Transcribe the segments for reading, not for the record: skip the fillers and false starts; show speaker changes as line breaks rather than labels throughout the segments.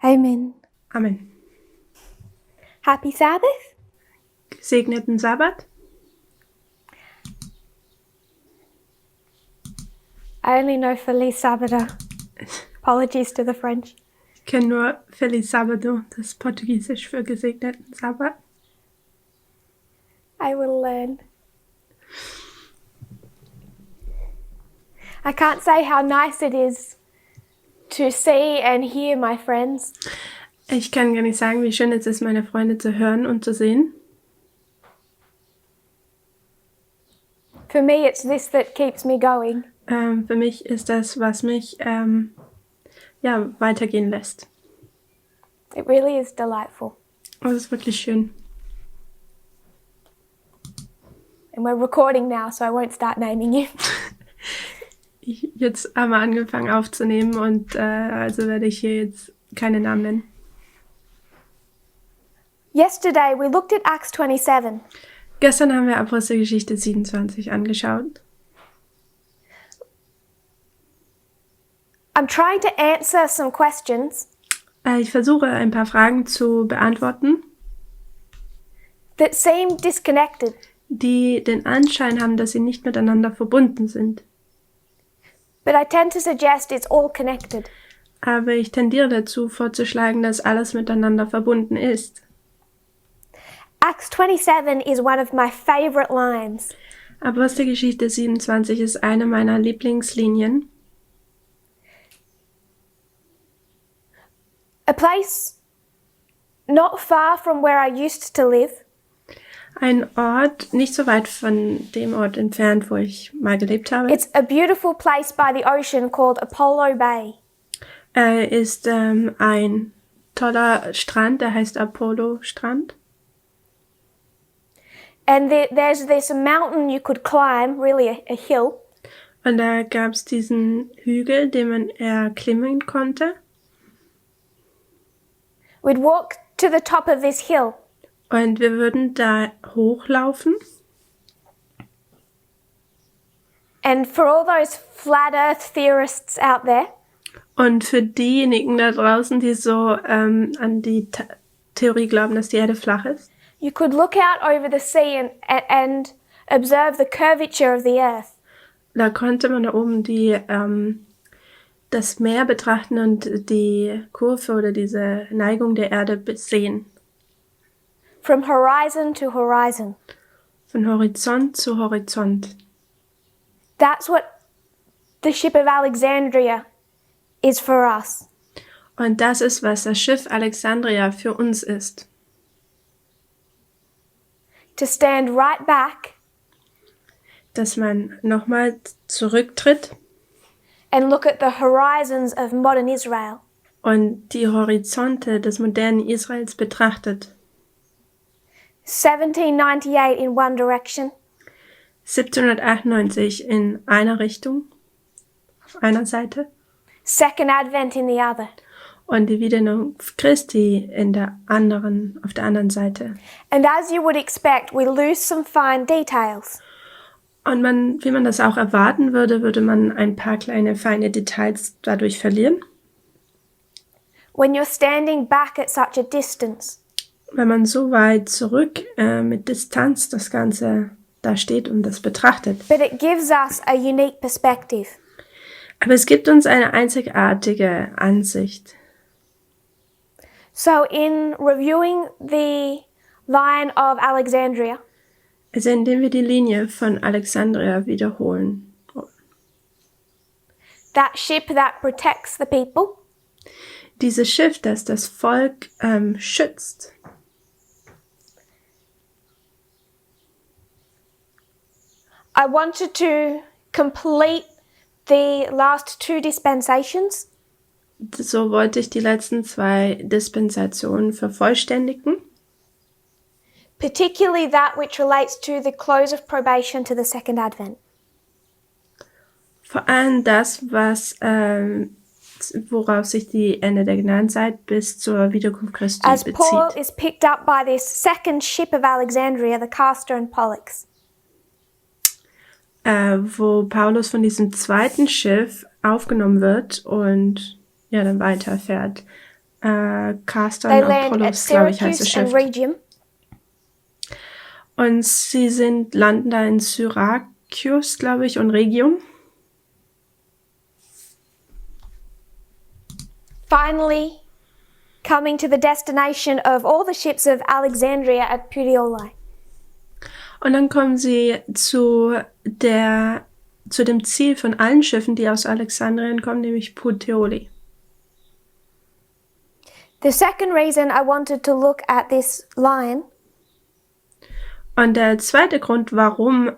Amen.
Amen.
Happy Sabbath.
Gesegneten Sabbat.
I only know Feliz Sabbath. Apologies to the French.
Ich kenne nur Feliz Sábado, das ist Portugiesisch für gesegneten Sabbat.
I will learn. I can't say how nice it is to see and hear my friends.
Ich kann gar nicht sagen, wie schön es ist, meine Freunde zu hören und zu sehen.
For me, it's this that keeps me going.
Für mich ist das, was mich weitergehen lässt.
It really is delightful.
Das ist wirklich schön.
And we're recording now, so I won't start naming you.
Jetzt haben wir angefangen aufzunehmen und also werde ich hier jetzt keine Namen nennen.
Yesterday, we looked at Acts 27.
Gestern haben wir Apostelgeschichte 27 angeschaut.
I'm trying to answer some questions
Ich versuche ein paar Fragen zu beantworten,
that seem disconnected.
die den Anschein haben, dass sie nicht miteinander verbunden sind.
But I tend to suggest it's all connected.
Aber ich tendiere dazu, vorzuschlagen, dass alles miteinander verbunden ist.
Acts 27 is one of my favorite lines.
Apostelgeschichte 27 ist eine meiner Lieblingslinien.
A place not far from where I used to live
Ein Ort, nicht so weit von dem Ort entfernt, wo ich mal gelebt habe,
It's a beautiful place by the ocean called Apollo Bay.
ist ein toller Strand, der heißt Apollo-Strand.
And there's this mountain you could climb, really a hill.
Und da gab es diesen Hügel, den man erklimmen konnte.
We'd walk to the top of this hill.
Und wir würden da hochlaufen.
And for all those flat earth theorists out there,
Und für diejenigen da draußen, die so an die Theorie glauben, dass die Erde flach ist,
you could look out over the sea and observe the curvature of the earth.
da konnte man da oben das Meer betrachten und die Kurve oder diese Neigung der Erde sehen.
From horizon to horizon.
Von Horizont zu Horizont.
That's what the ship of Alexandria is for us.
Und das ist, was das Schiff Alexandria für uns ist.
To stand right back
Dass man nochmal zurücktritt
and look at the horizons of modern Israel.
und die Horizonte des modernen Israels betrachtet.
1798 in one direction,
1798 in einer Richtung, auf einer Seite,
Second Advent in the other.
und die Wiederkunft Christi auf der anderen Seite.
And as you would expect, we lose some fine details.
Und wie man das auch erwarten würde, würde man ein paar kleine, feine Details dadurch verlieren.
When you're standing back at such a distance,
Wenn man so weit zurück mit Distanz das Ganze da steht und das betrachtet.
but it gives us a unique perspective.
Aber es gibt uns eine einzigartige Ansicht.
So in reviewing the line of Alexandria,
Also indem wir die Linie von Alexandria wiederholen.
that ship that protects the people,
Dieses Schiff, das das Volk schützt.
I wanted to complete the last two dispensations.
So wollte ich die letzten 2 Dispensationen vervollständigen.
Particularly that which relates to the close of probation to the second advent.
Vor allem das, worauf sich die Ende der Gnadenzeit bis zur Wiederkunft Christi
As Paul
bezieht.
is picked up by this second ship of Alexandria, the Castor and Pollux.
Wo Paulus von diesem zweiten Schiff aufgenommen wird und dann weiterfährt. Castor
They
und
land at
Apollos, glaube ich, heißt das
Syracuse and
Schiff.
Rhegium.
Und sie landen da in Syrakus, glaube ich, und Rhegium.
Finally, coming to the destination of all the ships of Alexandria at Puteoli.
Und dann kommen sie zu dem Ziel von allen Schiffen, die aus Alexandrien kommen, nämlich Puteoli.
The second reason I wanted to look at this line
Und der zweite Grund, warum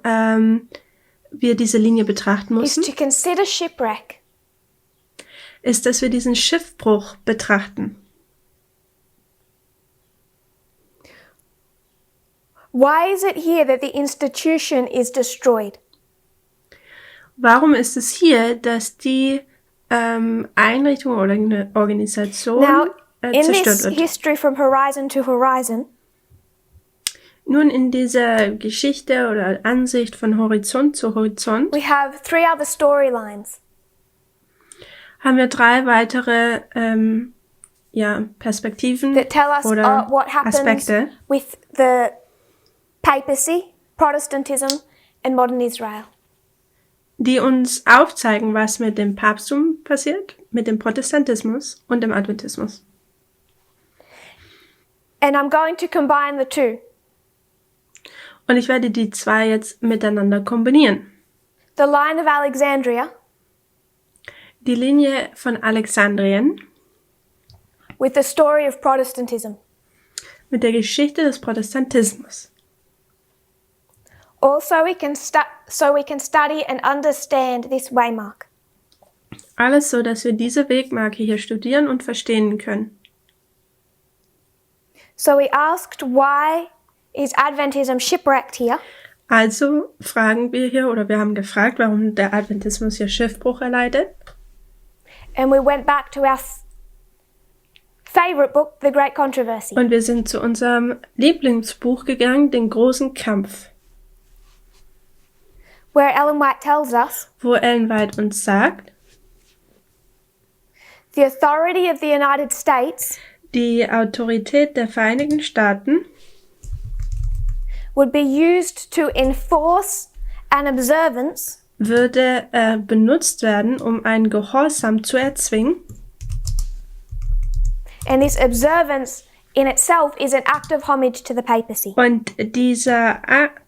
wir diese Linie betrachten
is
mussten,
to consider shipwreck.
ist, dass wir diesen Schiffbruch betrachten.
Why is it here that the institution is destroyed?
Warum ist es hier, dass die Einrichtung oder eine Organisation
Now, in
zerstört
this
wird?
history from horizon to horizon,
Nun, in dieser Geschichte oder Ansicht von Horizont zu Horizont
we have three other storylines.
haben wir 3 weitere Perspektiven
That tell us
oder
what happens
Aspekte,
with the papacy, Protestantism, and modern Israel.
die uns aufzeigen, was mit dem Papsttum passiert, mit dem Protestantismus und dem Adventismus.
And I'm going to combine the two.
Und ich werde die 2 jetzt miteinander kombinieren.
The line of Alexandria
Die Linie von Alexandrien
with the story of Protestantism.
mit der Geschichte des Protestantismus.
Also, we can study and understand this waymark.
Alles so, dass wir diese Wegmarke hier studieren und verstehen können.
So we asked, why is Adventism shipwrecked here?
Also fragen wir hier, oder wir haben gefragt, warum der Adventismus hier Schiffbruch erleidet.
And we went back to our favorite book, The Great Controversy.
Und wir sind zu unserem Lieblingsbuch gegangen, den großen Kampf,
Where Ellen White tells us,
wo Ellen White uns sagt,
the authority of the United States
die Autorität der Vereinigten Staaten
would be used to enforce an observance
würde benutzt werden, um einen Gehorsam zu erzwingen.
and this observance in itself is an act of homage to the papacy.
Und dieser Akt,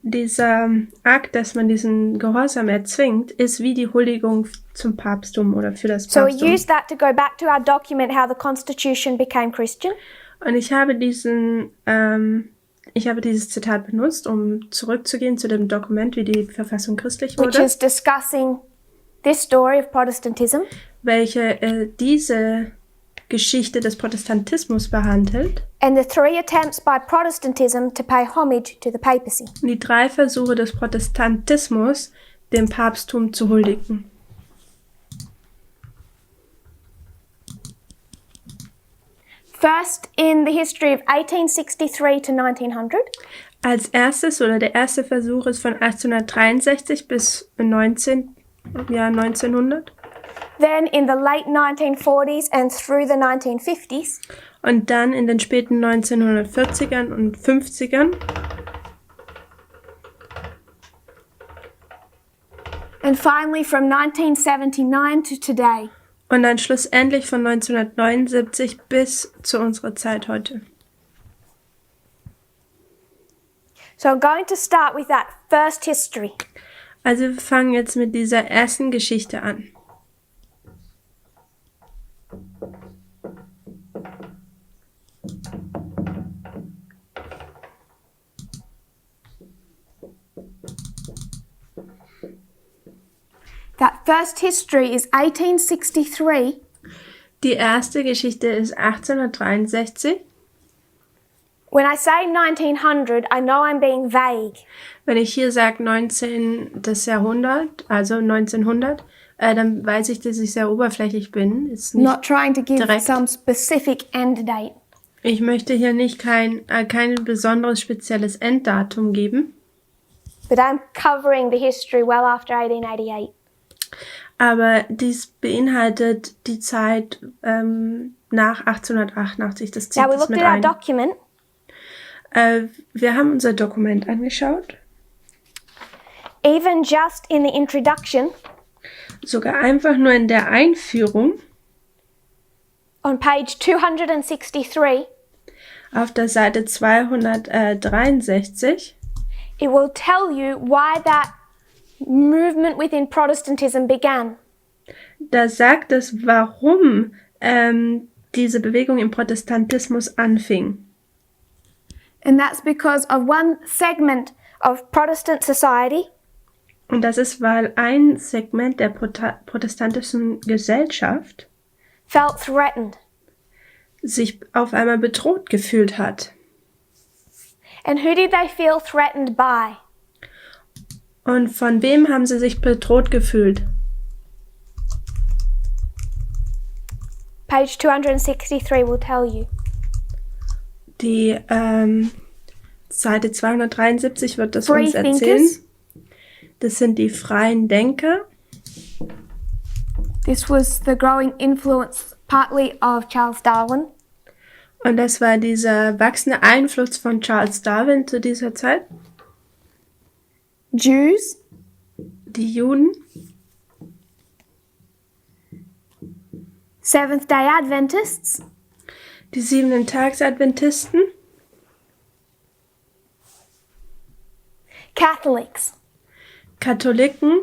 dass man diesen Gehorsam erzwingt, ist wie die Huldigung zum Papsttum oder für das
So we
Papsttum.
use that to go back to our document how the Constitution became Christian.
Und ich habe dieses Zitat benutzt, um zurückzugehen zu dem Dokument, wie die Verfassung christlich
Which
wurde,
is discussing this story of Protestantism
welche diese Geschichte des Protestantismus behandelt.
and the 3 attempts by Protestantism to pay homage to the papacy.
Die 3 Versuche des Protestantismus, dem Papsttum zu huldigen.
First, in the history of 1863 to 1900,
Als erstes oder der erste Versuch ist von 1863 bis 1900.
then in the late 1940s and through the 1950s,
Und dann in den späten 1940ern und 50ern.
and finally from 1979 to today.
Und dann schlussendlich von 1979 bis zu unserer Zeit heute.
So I'm going to start with that first history.
Also wir fangen jetzt mit dieser ersten Geschichte an.
That first history is 1863
Die erste Geschichte ist 1863.
When I say 1900, I know I'm being vague.
Wenn ich hier sage 19. Jahrhundert, also 1900, dann weiß ich, dass ich sehr oberflächlich bin. Ist nicht
Not trying to give
direkt.
some specific end date.
Ich möchte hier nicht kein besonderes spezielles Enddatum geben,
But I'm covering the history well after 1888.
Aber dies beinhaltet die Zeit nach 1888. Das zieht
Now, we
das
looked
mit
at our
ein.
document.
Wir haben unser Dokument angeschaut.
Even just in the introduction,
Sogar einfach nur in der Einführung
on page 263,
auf der Seite 263
it will tell you why that movement within Protestantism began.
da sagt es, warum diese Bewegung im Protestantismus anfing.
And that's because of one segment of Protestant society
Und das ist, weil ein Segment der protestantischen Gesellschaft
felt threatened.
sich auf einmal bedroht gefühlt hat.
And who did they feel threatened by?
Und von wem haben sie sich bedroht gefühlt?
Page 263 will tell you.
Die Seite 273 wird das
Free
uns erzählen.
thinkers.
Das sind die freien Denker.
This was the growing influence partly of Charles Darwin.
Und das war dieser wachsende Einfluss von Charles Darwin zu dieser Zeit.
Jews,
Die Juden,
Seventh-day Adventists,
die Siebenten-Tags-Adventisten,
Catholics.
Katholiken.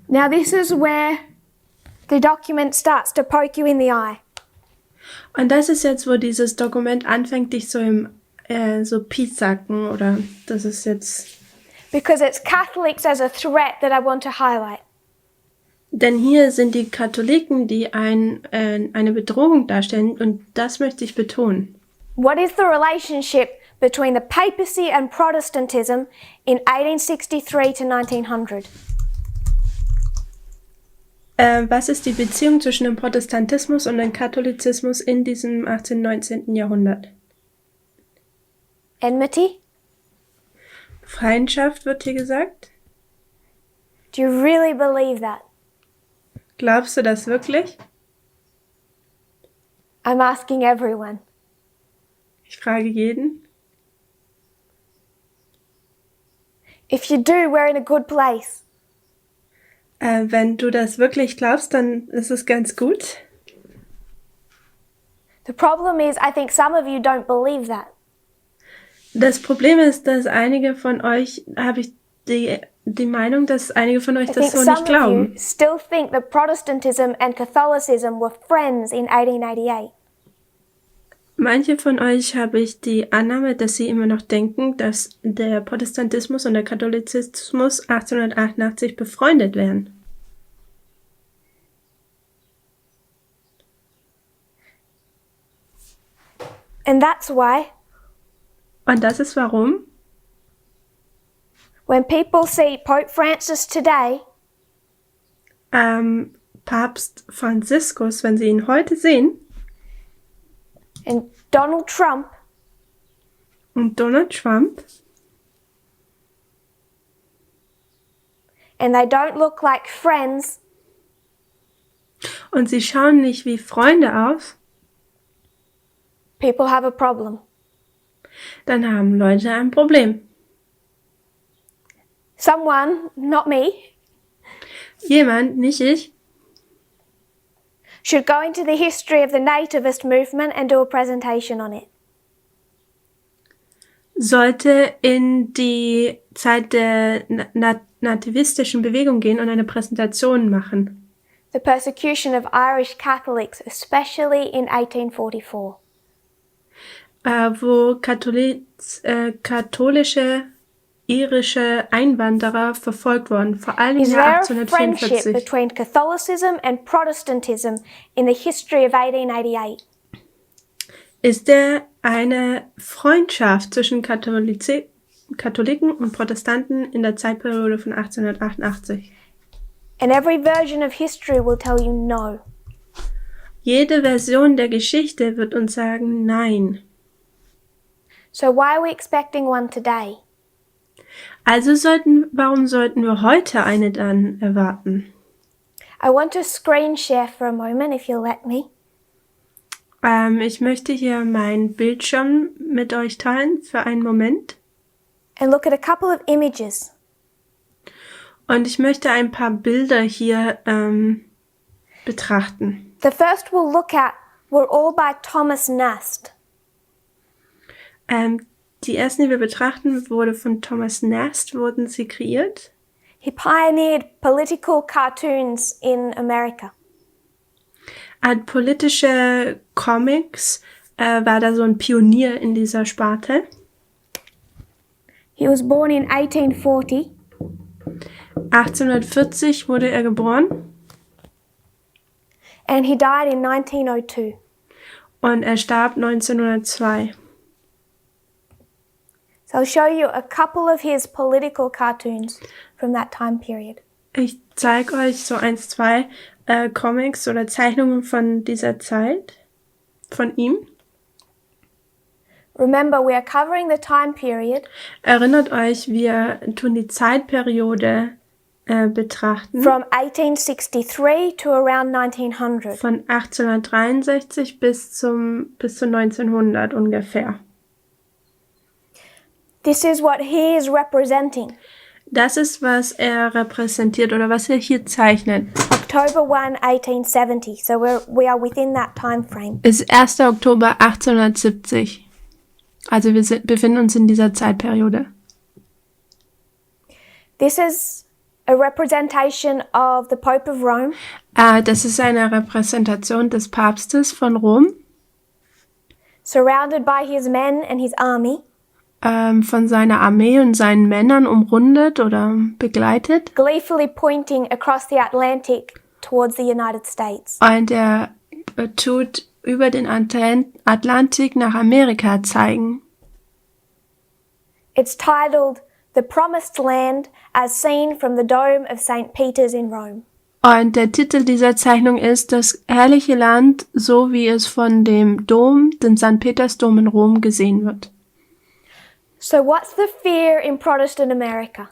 Now this is where the document starts to poke you in the eye.
Und das ist jetzt, wo dieses Dokument anfängt, dich so im so pieksacken, oder das ist jetzt...
Because it's Catholics as a threat that I want to highlight.
Denn hier sind die Katholiken, die eine Bedrohung darstellen, und das möchte ich betonen.
What is the relationship between the papacy and Protestantism in 1863 to 1900?
Was ist die Beziehung zwischen dem Protestantismus und dem Katholizismus in diesem 18. und 19. Jahrhundert?
Enmity?
Feindschaft wird hier gesagt.
Do you really believe that?
Glaubst du das wirklich?
I'm asking everyone.
Ich frage jeden.
If you do, we're in a good place.
Wenn du das wirklich glaubst, dann ist es ganz gut.
The problem is, I think some of you don't believe that.
Das Problem ist, dass einige von euch, habe ich die Meinung, dass einige von euch
I
das
think
so
some
nicht
of you
glauben.
still think that Protestantism and Catholicism were friends in 1888.
Manche von euch habe ich die Annahme, dass sie immer noch denken, dass der Protestantismus und der Katholizismus 1888 befreundet wären.
And that's why,
Und das ist warum,
when people see Pope Francis today,
Papst Franziskus, wenn sie ihn heute sehen,
and Donald Trump,
und Donald Trump,
and they don't look like friends,
und sie schauen nicht wie Freunde aus,
people have a problem.
dann haben Leute ein Problem.
Someone, not me,
Jemand, nicht ich,
should go into the history of the nativist movement and do a presentation on it.
sollte in die Zeit der nativistischen Bewegung gehen und eine Präsentation machen.
The persecution of Irish Catholics, especially in 1844.
Wo katholische irische Einwanderer verfolgt wurden, vor allem im
Is
Jahr
there a friendship
1844.
between Catholicism and Protestantism in the history of 1888?
Ist eine Freundschaft zwischen Katholiken und Protestanten in der Zeitperiode von 1888?
And every version of history will tell you no.
Jede Version der Geschichte wird uns sagen, nein.
So why are we expecting one today?
Warum sollten wir heute eine dann erwarten?
I want to screen share for a moment, if you'll let me.
Ich möchte hier meinen Bildschirm mit euch teilen für einen Moment.
And look at a couple of images.
Und ich möchte ein paar Bilder hier betrachten.
The first we'll look at were all by Thomas Nast.
Die ersten, die wir betrachten, wurden von Thomas Nast, wurden sie kreiert.
He pioneered political cartoons in America.
Als politische Comics war da so ein Pionier in dieser Sparte.
He was born in 1840
1840 wurde er geboren
and he died in 1902.
und er starb 1902.
So I'll show you a couple of his political cartoons from that time period.
Ich zeige euch so 2 Comics oder Zeichnungen von dieser Zeit, von ihm.
Remember, we are covering the time period
Erinnert euch, wir tun die Zeitperiode betrachten.
from 1863 to around 1900.
Von 1863 bis zu 1900 ungefähr.
This is what he is representing.
Das ist, was er repräsentiert oder was er hier zeichnet.
October 1, 1870. So we are within that time frame.
Ist 1. Oktober 1870. Also wir befinden uns in dieser Zeitperiode.
This is a representation of the Pope of Rome.
Das ist eine Repräsentation des Papstes von Rom.
Surrounded by his men and his army.
Von seiner Armee und seinen Männern umrundet oder begleitet.
Gleefully pointing across the Atlantic towards the United States.
Und er tut über den Atlantik nach Amerika zeigen.
It's titled The Promised Land as Seen from the Dome of St. Peter's in Rome.
Und der Titel dieser Zeichnung ist Das herrliche Land, so wie es von dem Dom, dem St. Petersdom in Rom gesehen wird.
So what's the fear in Protestant America?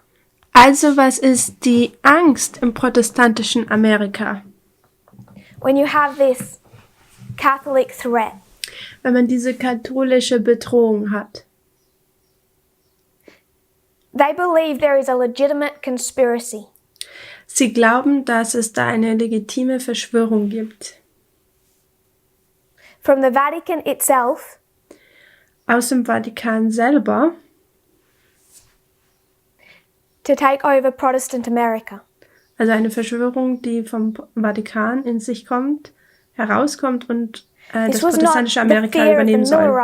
Also was ist die Angst im protestantischen Amerika?
When you have this Catholic threat.
Wenn man diese katholische Bedrohung hat.
They believe there is a legitimate conspiracy.
Sie glauben, dass es da eine legitime Verschwörung gibt.
From the Vatican itself.
Aus dem Vatikan selber.
To take over Protestant America.
Also eine Verschwörung, die vom Vatikan in sich kommt, herauskommt und das protestantische Amerika übernehmen soll.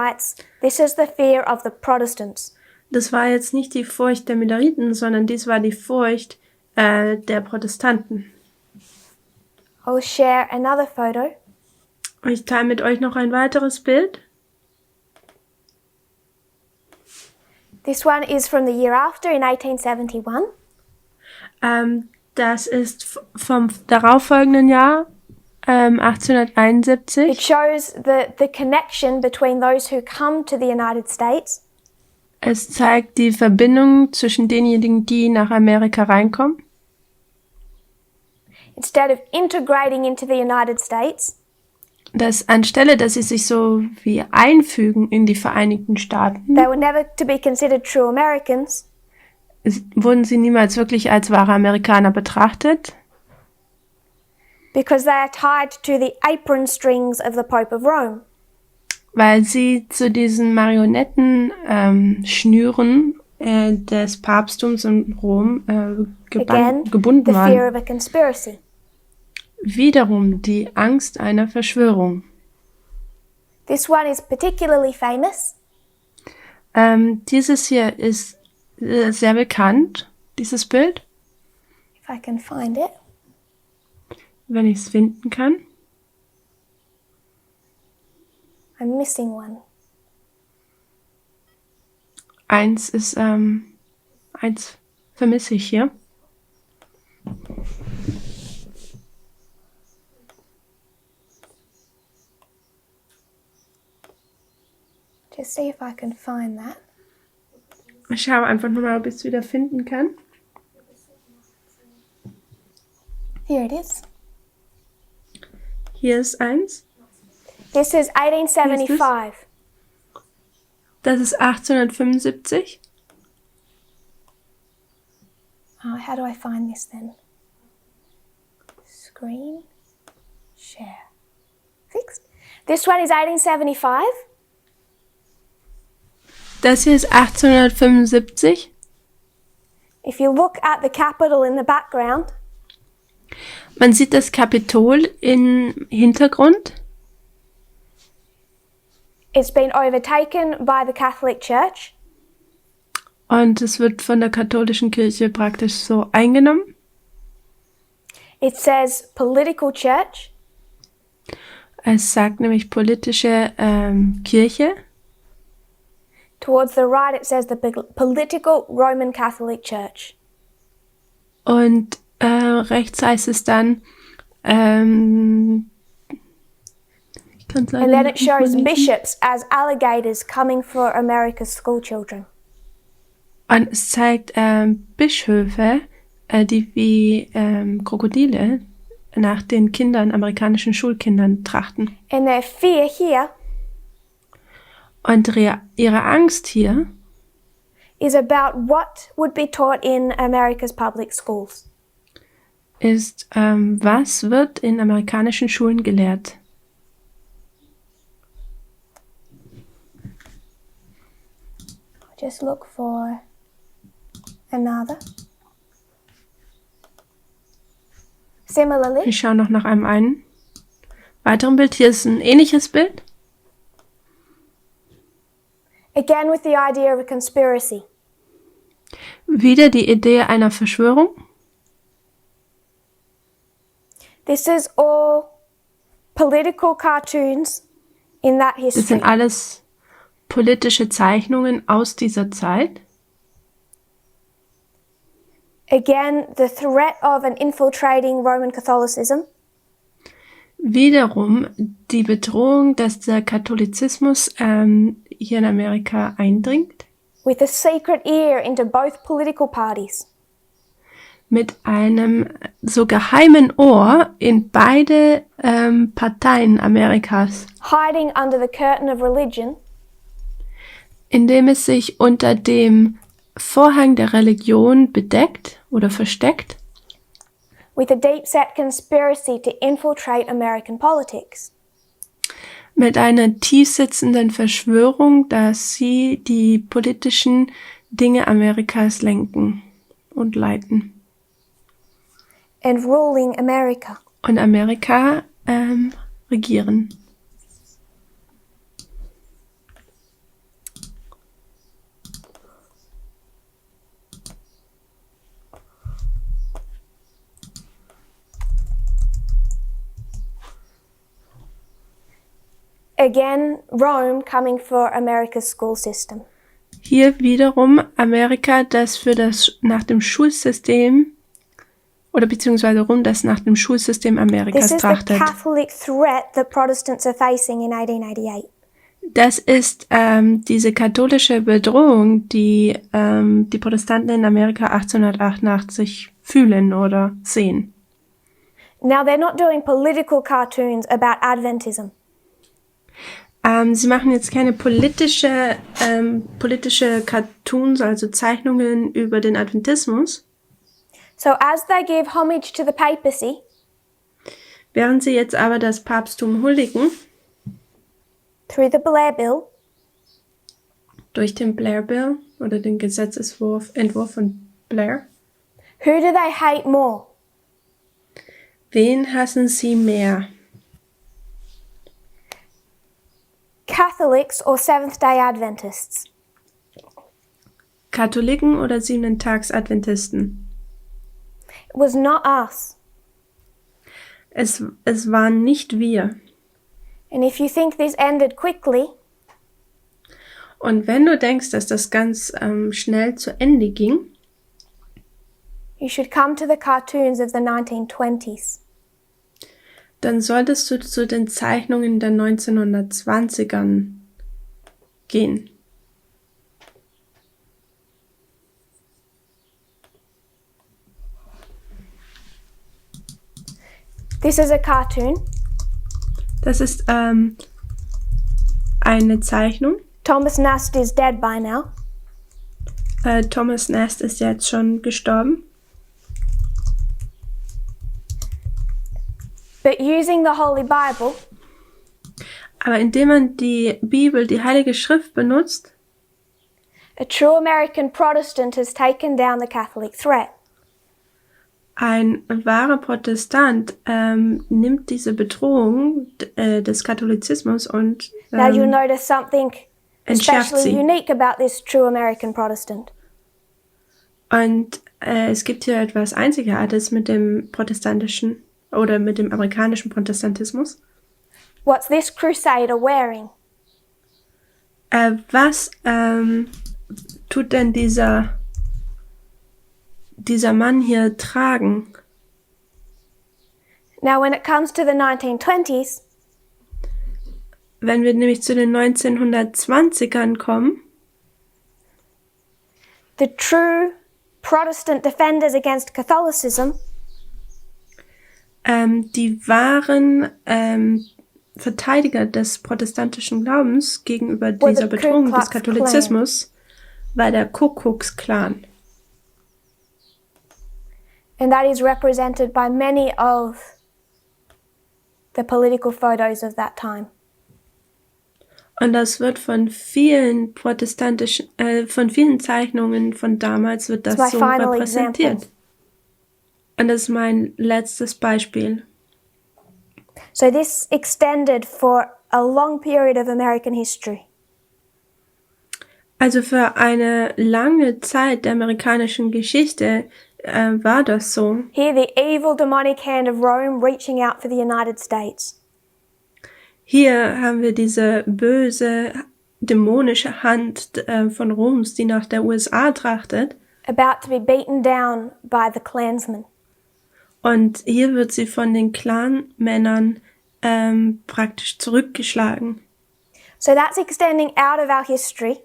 This is the fear of the Protestants.
Das war jetzt nicht die Furcht der Milleriten, sondern dies war die Furcht der Protestanten.
I'll share another photo.
Ich teile mit euch noch ein weiteres Bild.
This one is from the year after in 1871.
Das ist vom darauffolgenden Jahr, 1871.
It shows the connection between those who come to the United States.
Es zeigt die Verbindung zwischen denjenigen, die nach Amerika reinkommen.
Instead of integrating into the United States.
Dass anstelle, dass sie sich so wie einfügen in die Vereinigten Staaten,
they were never to be considered true Americans.
Wurden sie niemals wirklich als wahre Amerikaner betrachtet.
Because they are tied to the apron strings of the Pope of Rome.
Weil sie zu diesen Marionetten Schnüren des Papsttums in Rom gebunden
the
waren.
fear of a conspiracy.
Wiederum die Angst einer Verschwörung.
This one is particularly famous.
Dieses hier ist sehr bekannt, dieses Bild.
If I can find it.
Wenn ich es finden kann.
I'm missing one.
Eins vermisse ich hier.
Just see if I can find that.
Ich schaue einfach nur mal, ob ich es wieder finden kann.
Here it is.
Hier ist eins.
This is 1875.
Das ist 1875.
How do I find this then? Screen, share, fixed. This one is 1875.
Das hier ist 1875.
If you look at the Capitol in the background,
Man sieht das Kapitol im Hintergrund.
it's been overtaken by the Catholic Church.
Und es wird von der katholischen Kirche praktisch so eingenommen.
It says political church.
Es sagt nämlich politische Kirche.
Towards the right, it says the political Roman Catholic Church.
Und rechts heißt es dann, ich kann es leider
And then it
nicht mal
shows
lesen.
bishops as alligators coming for America's school children.
Und es zeigt Bischöfe, die wie Krokodile nach den Kindern, amerikanischen Schulkindern trachten.
And their fear here
Und ihre Angst hier
is about what would be taught in America's public schools.
ist, was wird in amerikanischen Schulen gelehrt?
Just look for another. Similarly,
Ich schaue noch nach einem weiteren Bild. Hier ist ein ähnliches Bild.
again with the idea of a conspiracy.
Wieder die Idee einer Verschwörung.
This is all political cartoons in that
Das
history.
sind alles politische Zeichnungen aus dieser Zeit.
Again, the threat of an infiltrating Roman Catholicism.
Wiederum die Bedrohung, dass der Katholizismus hier in Amerika eindringt.
With a secret ear into both political parties.
Mit einem so geheimen Ohr in beide Parteien Amerikas,
Hiding under the curtain of religion.
indem es sich unter dem Vorhang der Religion bedeckt oder versteckt,
With a deep-set conspiracy to infiltrate American politics.
mit einer tiefsitzenden Verschwörung, dass sie die politischen Dinge Amerikas lenken und leiten
And ruling America.
und Amerika regieren.
Again, Rome coming for America's school system.
Hier wiederum Amerika, das für das nach dem Schulsystem oder beziehungsweise Rom, das nach dem Schulsystem
This
Amerikas
is the
trachtet.
Catholic threat that Protestants are facing in 1888.
Das ist diese katholische Bedrohung, die die Protestanten in Amerika 1888 fühlen oder sehen.
Now, they're not doing political cartoons about Adventism.
Sie machen jetzt keine politische Cartoons, also Zeichnungen über den Adventismus,
So as they give homage to the papacy,
während sie jetzt aber das Papsttum huldigen
through the Blair Bill,
durch den Blair Bill oder den Entwurf von Blair.
who do they hate more?
Wen hassen sie mehr?
Catholics or Seventh-day Adventists?
Katholiken oder Siebentags-Adventisten?
It was not us.
Es waren nicht wir.
And if you think this ended quickly,
Und wenn du denkst, dass das ganz schnell zu Ende ging,
you should come to the cartoons of the 1920s.
dann solltest du zu den Zeichnungen der 1920ern gehen.
This is a cartoon.
Das ist eine Zeichnung.
Thomas Nast is dead by now.
Thomas Nast ist jetzt schon gestorben.
But using the Holy Bible,
Aber indem man die Bibel, die Heilige Schrift benutzt,
a true American Protestant has taken down the Catholic threat.
ein wahrer Protestant nimmt diese Bedrohung des Katholizismus und
Now you'll notice something
entschärft
especially
sie.
unique about this true American Protestant.
Und es gibt hier etwas Einzigartiges mit dem protestantischen oder mit dem amerikanischen Protestantismus.
What's this crusader wearing?
Was tut denn dieser Mann hier tragen?
Now when it comes to the 1920s,
Wenn wir nämlich zu den 1920ern kommen,
the true Protestant defenders against Catholicism
die wahren Verteidiger des protestantischen Glaubens gegenüber
Or the
dieser
Ku
Bedrohung des
Klux
Katholizismus war der Ku Klux Klan.
and that is represented by many of the political photos of that time.
Und das wird von vielen von vielen Zeichnungen von damals wird das
It's my
so
final
repräsentiert.
example.
Und das ist mein letztes Beispiel.
So this extended for a long period of American history.
Also für eine lange Zeit der amerikanischen Geschichte war das so.
Here the evil demonic hand of Rome reaching out for the United States.
Hier haben wir diese böse, dämonische Hand von Roms, die nach der USA trachtet.
About to be beaten down by the Klansmen.
Und hier wird sie von den Clanmännern praktisch zurückgeschlagen.
So that's extending out of our history.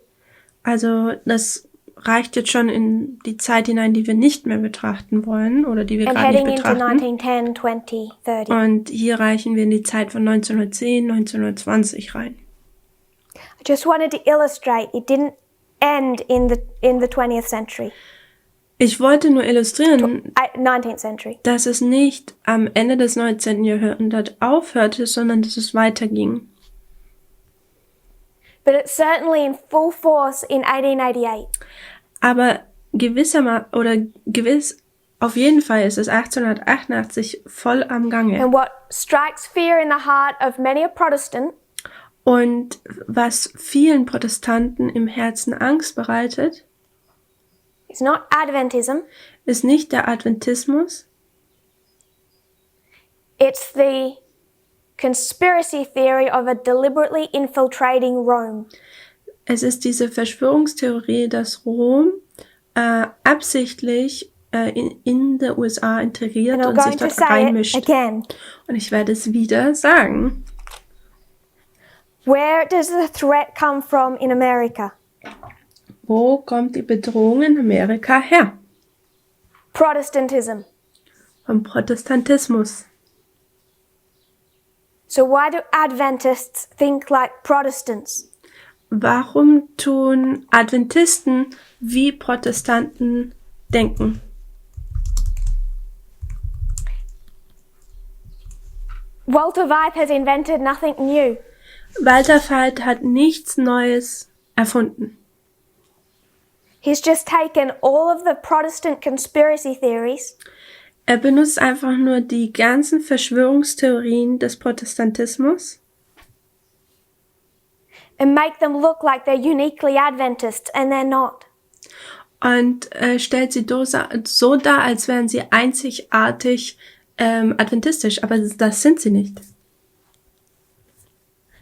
Also das reicht jetzt schon in die Zeit hinein, die wir nicht mehr betrachten wollen oder die wir
And
gerade nicht
heading into
betrachten.
1910, 20, 30.
Und hier reichen wir in die Zeit von 1910, 1920 rein.
I just wanted to illustrate it didn't end in the 20th century,
Ich wollte nur illustrieren,
19th century.
dass es nicht am Ende des 19. Jahrhunderts aufhörte, sondern dass es weiterging.
But it's certainly in full force in 1888.
Aber gewiss, auf jeden Fall ist es 1888 voll am Gange.
And what strikes fear in the heart of many a Protestant
Und was vielen Protestanten im Herzen Angst bereitet,
is not Adventism,
ist nicht der Adventismus,
it's the conspiracy theory of a deliberately infiltrating Rome.
es ist diese Verschwörungstheorie, dass Rom absichtlich in der USA integriert
And I'm
und sich
going to
dort
say
reinmischt.
it again.
Und ich werde es wieder sagen.
Where does the threat come from in America?
Wo kommt die Bedrohung in Amerika her?
Protestantism.
Vom Protestantismus.
So why do Adventists think like Protestants?
Warum tun Adventisten wie Protestanten denken?
Walter Weith has invented nothing new.
Walter Veit hat nichts Neues erfunden.
He's just taken all of the Protestant conspiracy theories
Er benutzt einfach nur die ganzen Verschwörungstheorien des Protestantismus
and make them look like they're uniquely Adventist, and they're not.
und stellt sie so dar, als wären sie einzigartig adventistisch, aber das sind sie nicht.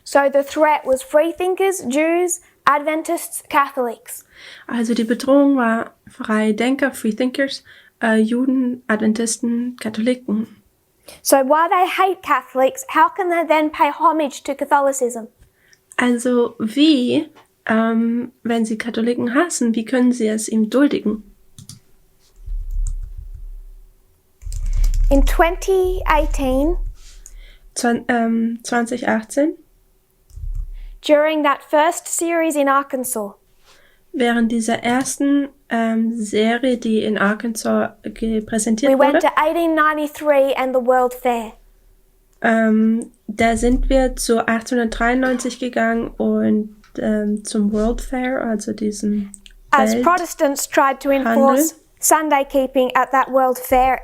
So the threat was freethinkers, Jews, Adventists, Catholics.
Also die Bedrohung war Freidenker, Freethinkers, Juden, Adventisten, Katholiken.
So while they hate Catholics, how can they then pay homage to Catholicism?
Also wie, wenn sie Katholiken hassen, wie können sie es ihm duldigen?
In 2018,
2018,
during that first series in Arkansas,
während dieser ersten Serie, die in Arkansas präsentiert
we went
wurde,
to 1893 and the World Fair.
da sind wir zu 1893 gegangen und zum World Fair, also diesem
As Protestants tried to enforce Sunday keeping at that World Fair,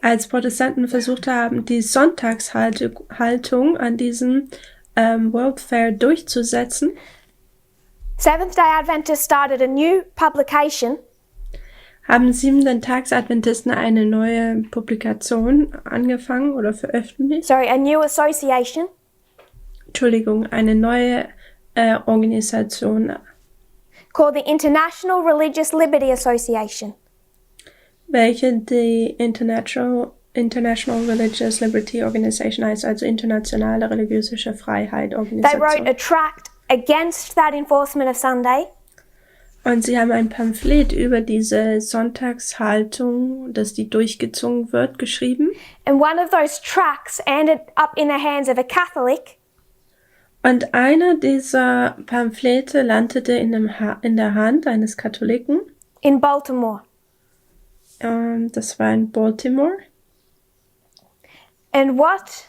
als Protestanten versucht haben, die Sonntagshaltung an diesem World Fair durchzusetzen,
Seventh-day Adventists started a new publication
haben Siebenten-Tags-Adventisten eine neue Publikation angefangen oder veröffentlicht.
a new association
Entschuldigung, eine neue Organisation,
called the International Religious Liberty Association.
welche die International Religious Liberty Organization heißt, also internationale religiöse Freiheit
They wrote
Organisation.
a tract against that enforcement of Sunday,
Und sie haben ein Pamphlet über diese Sonntagshaltung, dass die durchgezogen wird, geschrieben.
and one of those tracts ended up in the hands of a Catholic
Und einer dieser Pamphlete landete in der Hand eines Katholiken.
in Baltimore.
Das war in Baltimore.
And what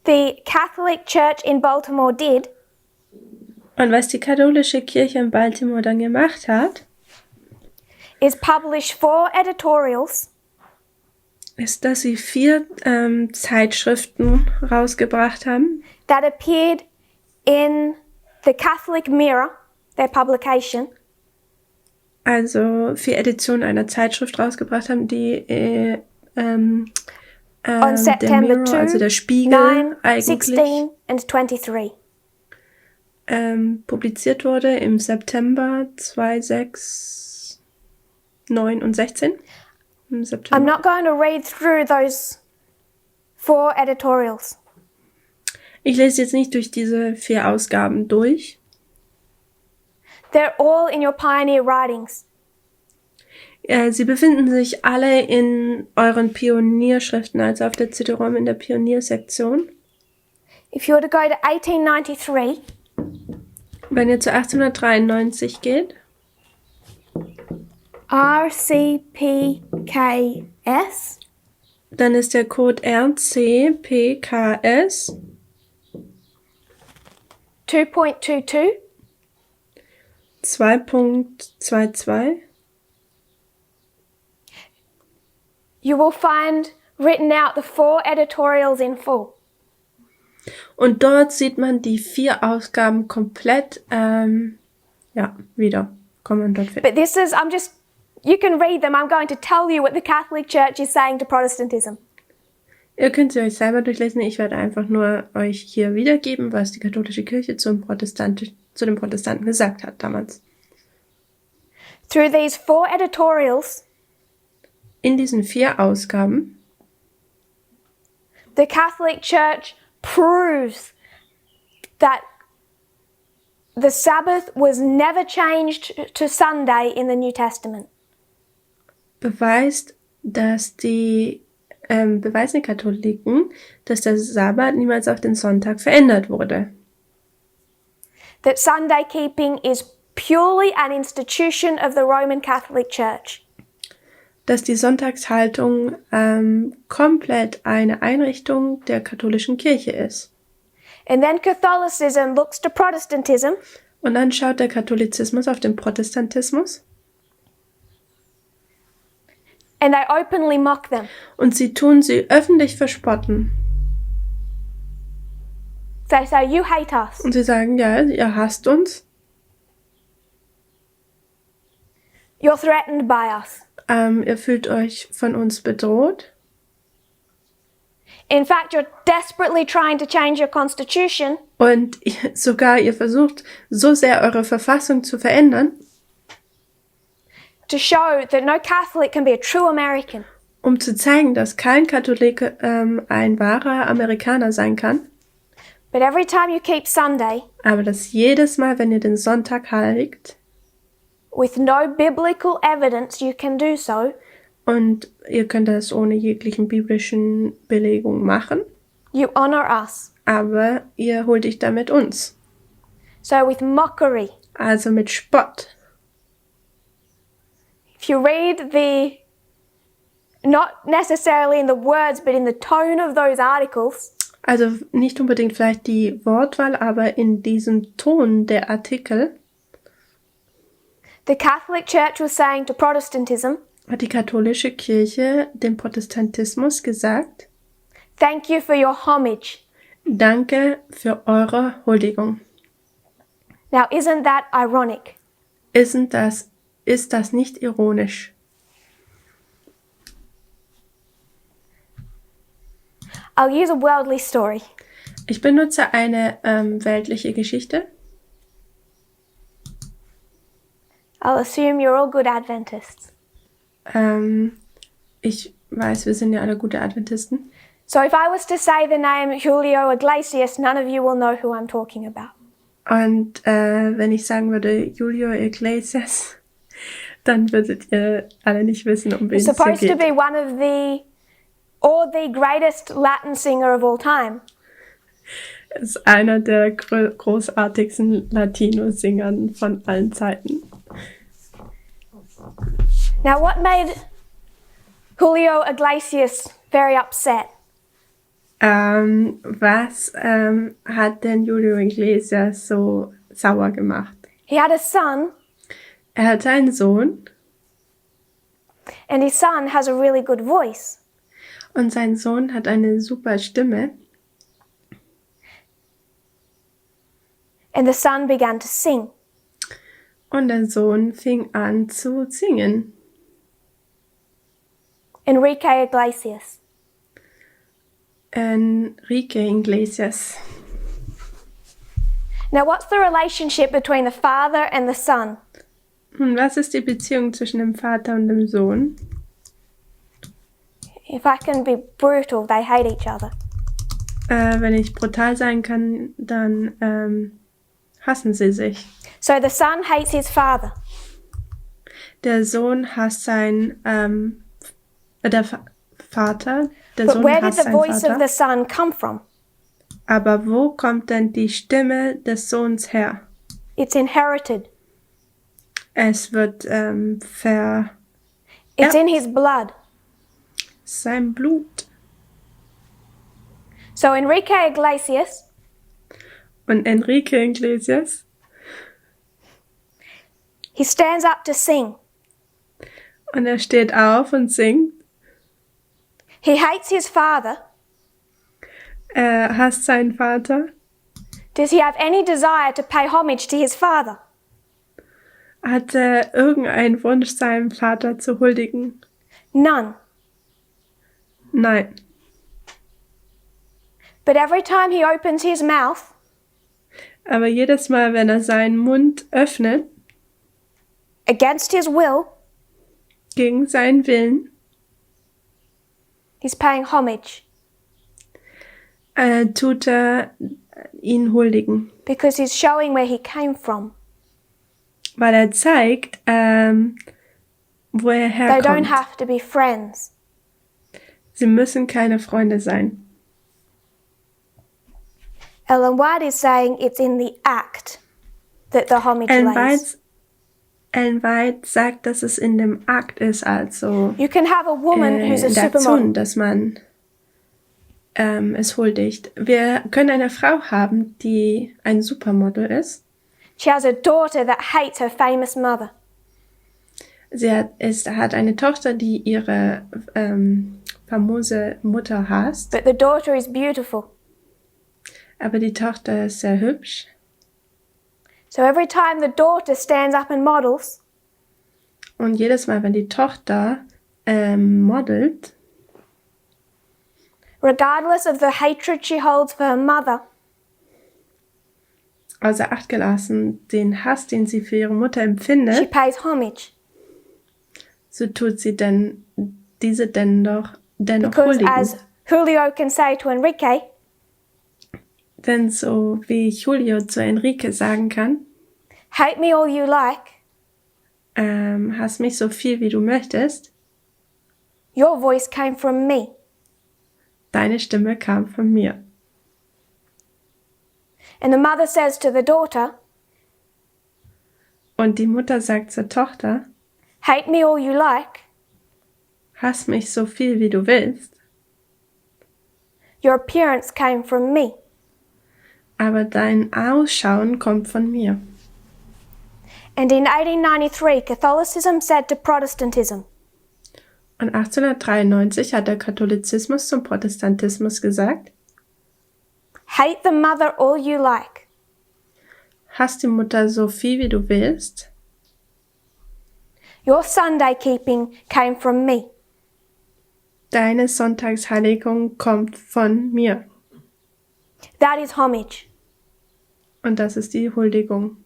the Catholic Church in Baltimore did
Und was die katholische Kirche in Baltimore dann gemacht hat,
is publish 4 editorials
ist, dass sie 4 Zeitschriften rausgebracht haben,
that appeared in the Catholic Mirror, their publication,
also 4 Editionen einer Zeitschrift rausgebracht haben, die
on
der
September
Mirror,
2,
also der Spiegel
9,
eigentlich,
16 and 23.
publiziert wurde im September 2, 6, 9 und 16. Im
I'm
September.
not going to read through those 4 editorials.
Ich lese jetzt nicht durch diese 4 Ausgaben durch.
They're all in your pioneer writings.
Sie befinden sich alle in euren Pionierschriften, also auf der CD-ROM in der Pioniersektion.
If you were to go to 1893,
Wenn ihr zu 1893 geht,
RCPKS
dann ist der Code RCPKS
2.22
2.22.
you will find written out the 4 editorials in full.
Und dort sieht man die 4 Ausgaben komplett, wieder. Kann man dort finden.
But this is, you can read them. I'm going to tell you what the Catholic Church is saying to Protestantism.
Ihr könnt sie euch selber durchlesen. Ich werde einfach nur euch hier wiedergeben, was die katholische Kirche zu den Protestanten gesagt hat damals.
Through these 4 editorials,
In diesen 4 Ausgaben
the Catholic Church proves that the Sabbath was never changed to Sunday in the New Testament.
beweisen die Katholiken, dass der Sabbat niemals auf den Sonntag verändert wurde.
That Sunday keeping is purely an institution of the Roman Catholic Church.
Dass die Sonntagshaltung komplett eine Einrichtung der katholischen Kirche ist.
And then Catholicism looks to Protestantism
Und dann schaut der Katholizismus auf den Protestantismus
and they openly mock them.
und sie tun sie öffentlich verspotten.
They say, you hate us.
Und sie sagen, ja, ihr hasst uns,
You're threatened by us.
ihr fühlt euch von uns bedroht.
In fact, you're desperately trying to change your constitution
Und ihr versucht so sehr eure Verfassung zu verändern,
to show that no Catholic can be a true American.
um zu zeigen, dass kein Katholik ein wahrer Amerikaner sein kann.
But every time you keep Sunday
Aber dass jedes Mal, wenn ihr den Sonntag heiligt,
with no biblical evidence you can do so,
Und ihr könnt das ohne jeglichen biblischen Belegung machen,
You honor us.
aber ihr huldigt damit uns.
So with mockery.
Also mit Spott.
If you read not necessarily in the words, but in the tone of those articles,
Also nicht unbedingt vielleicht die Wortwahl, aber in diesem Ton der Artikel
the Catholic Church was saying to Protestantism,
hat die katholische Kirche dem Protestantismus gesagt,
thank you for your homage.
danke für eure Huldigung.
Now, isn't that ironic?
Ist das nicht ironisch?
I'll use a worldly story.
Ich benutze eine weltliche Geschichte.
I'll assume you're all good Adventists.
Ich weiß, wir sind ja alle gute Adventisten.
So if I was to say the name Julio Iglesias, none of you will know who I'm talking about.
Und wenn ich sagen würde Julio Iglesias, dann würdet ihr alle nicht wissen, um wen
He's
es hier
supposed to
geht.
be one of the greatest Latin singer of all time.
Er ist einer der großartigsten Latino-Singern von allen Zeiten.
Now, what made Julio Iglesias very upset?
Was hat denn Julio Iglesias so sauer gemacht?
He had a son,
Er hat einen Sohn
and his son has a really good voice.
und sein Sohn hat eine super Stimme.
And the son began to sing.
Und der Sohn fing an zu singen.
Enrique Iglesias.
Enrique Iglesias.
Now, what's the relationship between the father and the son?
Und was ist die Beziehung zwischen dem Vater und dem Sohn?
If I can be brutal, they hate each other.
Wenn ich brutal sein kann, dann hassen sie sich.
So the son hates his father.
Der Sohn hasst Vater. Der
But
Sohn
where did
hasst
the
seinen
voice of
Vater.
the son come from?
Aber wo kommt denn die Stimme des Sohns her?
It's inherited.
Es wird
It's in his blood.
sein Blut.
So Enrique Iglesias
Und Enrique Iglesias,
he stands up to sing.
und er steht auf und singt.
He hates his father.
Er hasst seinen Vater.
Does he have any desire to pay homage to his father?
Hat er irgendeinen Wunsch, seinem Vater zu huldigen?
None.
Nein.
But every time he opens his mouth,
Aber jedes Mal, wenn er seinen Mund öffnet,
against his will,
gegen seinen Willen,
he's paying homage
tut er ihn huldigen.
because he's showing where he came from.
Weil er zeigt, wo er
They don't
herkommt.
have to be friends.
Sie müssen keine Freunde sein.
Ellen White is saying it's in the act that the homage lays.
Ellen White sagt, dass es in dem Akt ist, also
You can have a woman who's a
in der Aktion,
supermodel.
dass man es huldigt. Wir können eine Frau haben, die ein Supermodel ist.
She has a daughter that hates her famous mother.
Sie hat eine Tochter, die ihre famose Mutter hasst,
But the daughter is beautiful.
aber die Tochter ist sehr hübsch.
So every time the daughter stands up and models,
Und jedes Mal, wenn die Tochter modelt,
regardless of the hatred she holds for her mother,
außer Acht gelassen, den Hass, den sie für ihre Mutter
she
empfindet,
pays homage.
so tut sie diese dennoch
Because
huldigen.
as Julio can say to Enrique,
Denn so wie Julio zu Enrique sagen kann,
hate me all you like,
hass mich so viel wie du möchtest,
Your voice came from me.
Deine Stimme kam von mir.
And the mother says to the daughter,
Und die Mutter sagt zur Tochter,
hate me all you like.
hass mich so viel wie du willst,
Your appearance came from me.
aber dein Ausschauen kommt von mir.
And in 1893, Catholicism said to Protestantism,
Und 1893 hat der Katholizismus zum Protestantismus gesagt,
hate the mother all you like.
hass die Mutter so viel wie du willst,
Your Sunday keeping came from me.
deine Sonntagsheiligung kommt von mir.
That is homage.
Und das ist die Huldigung.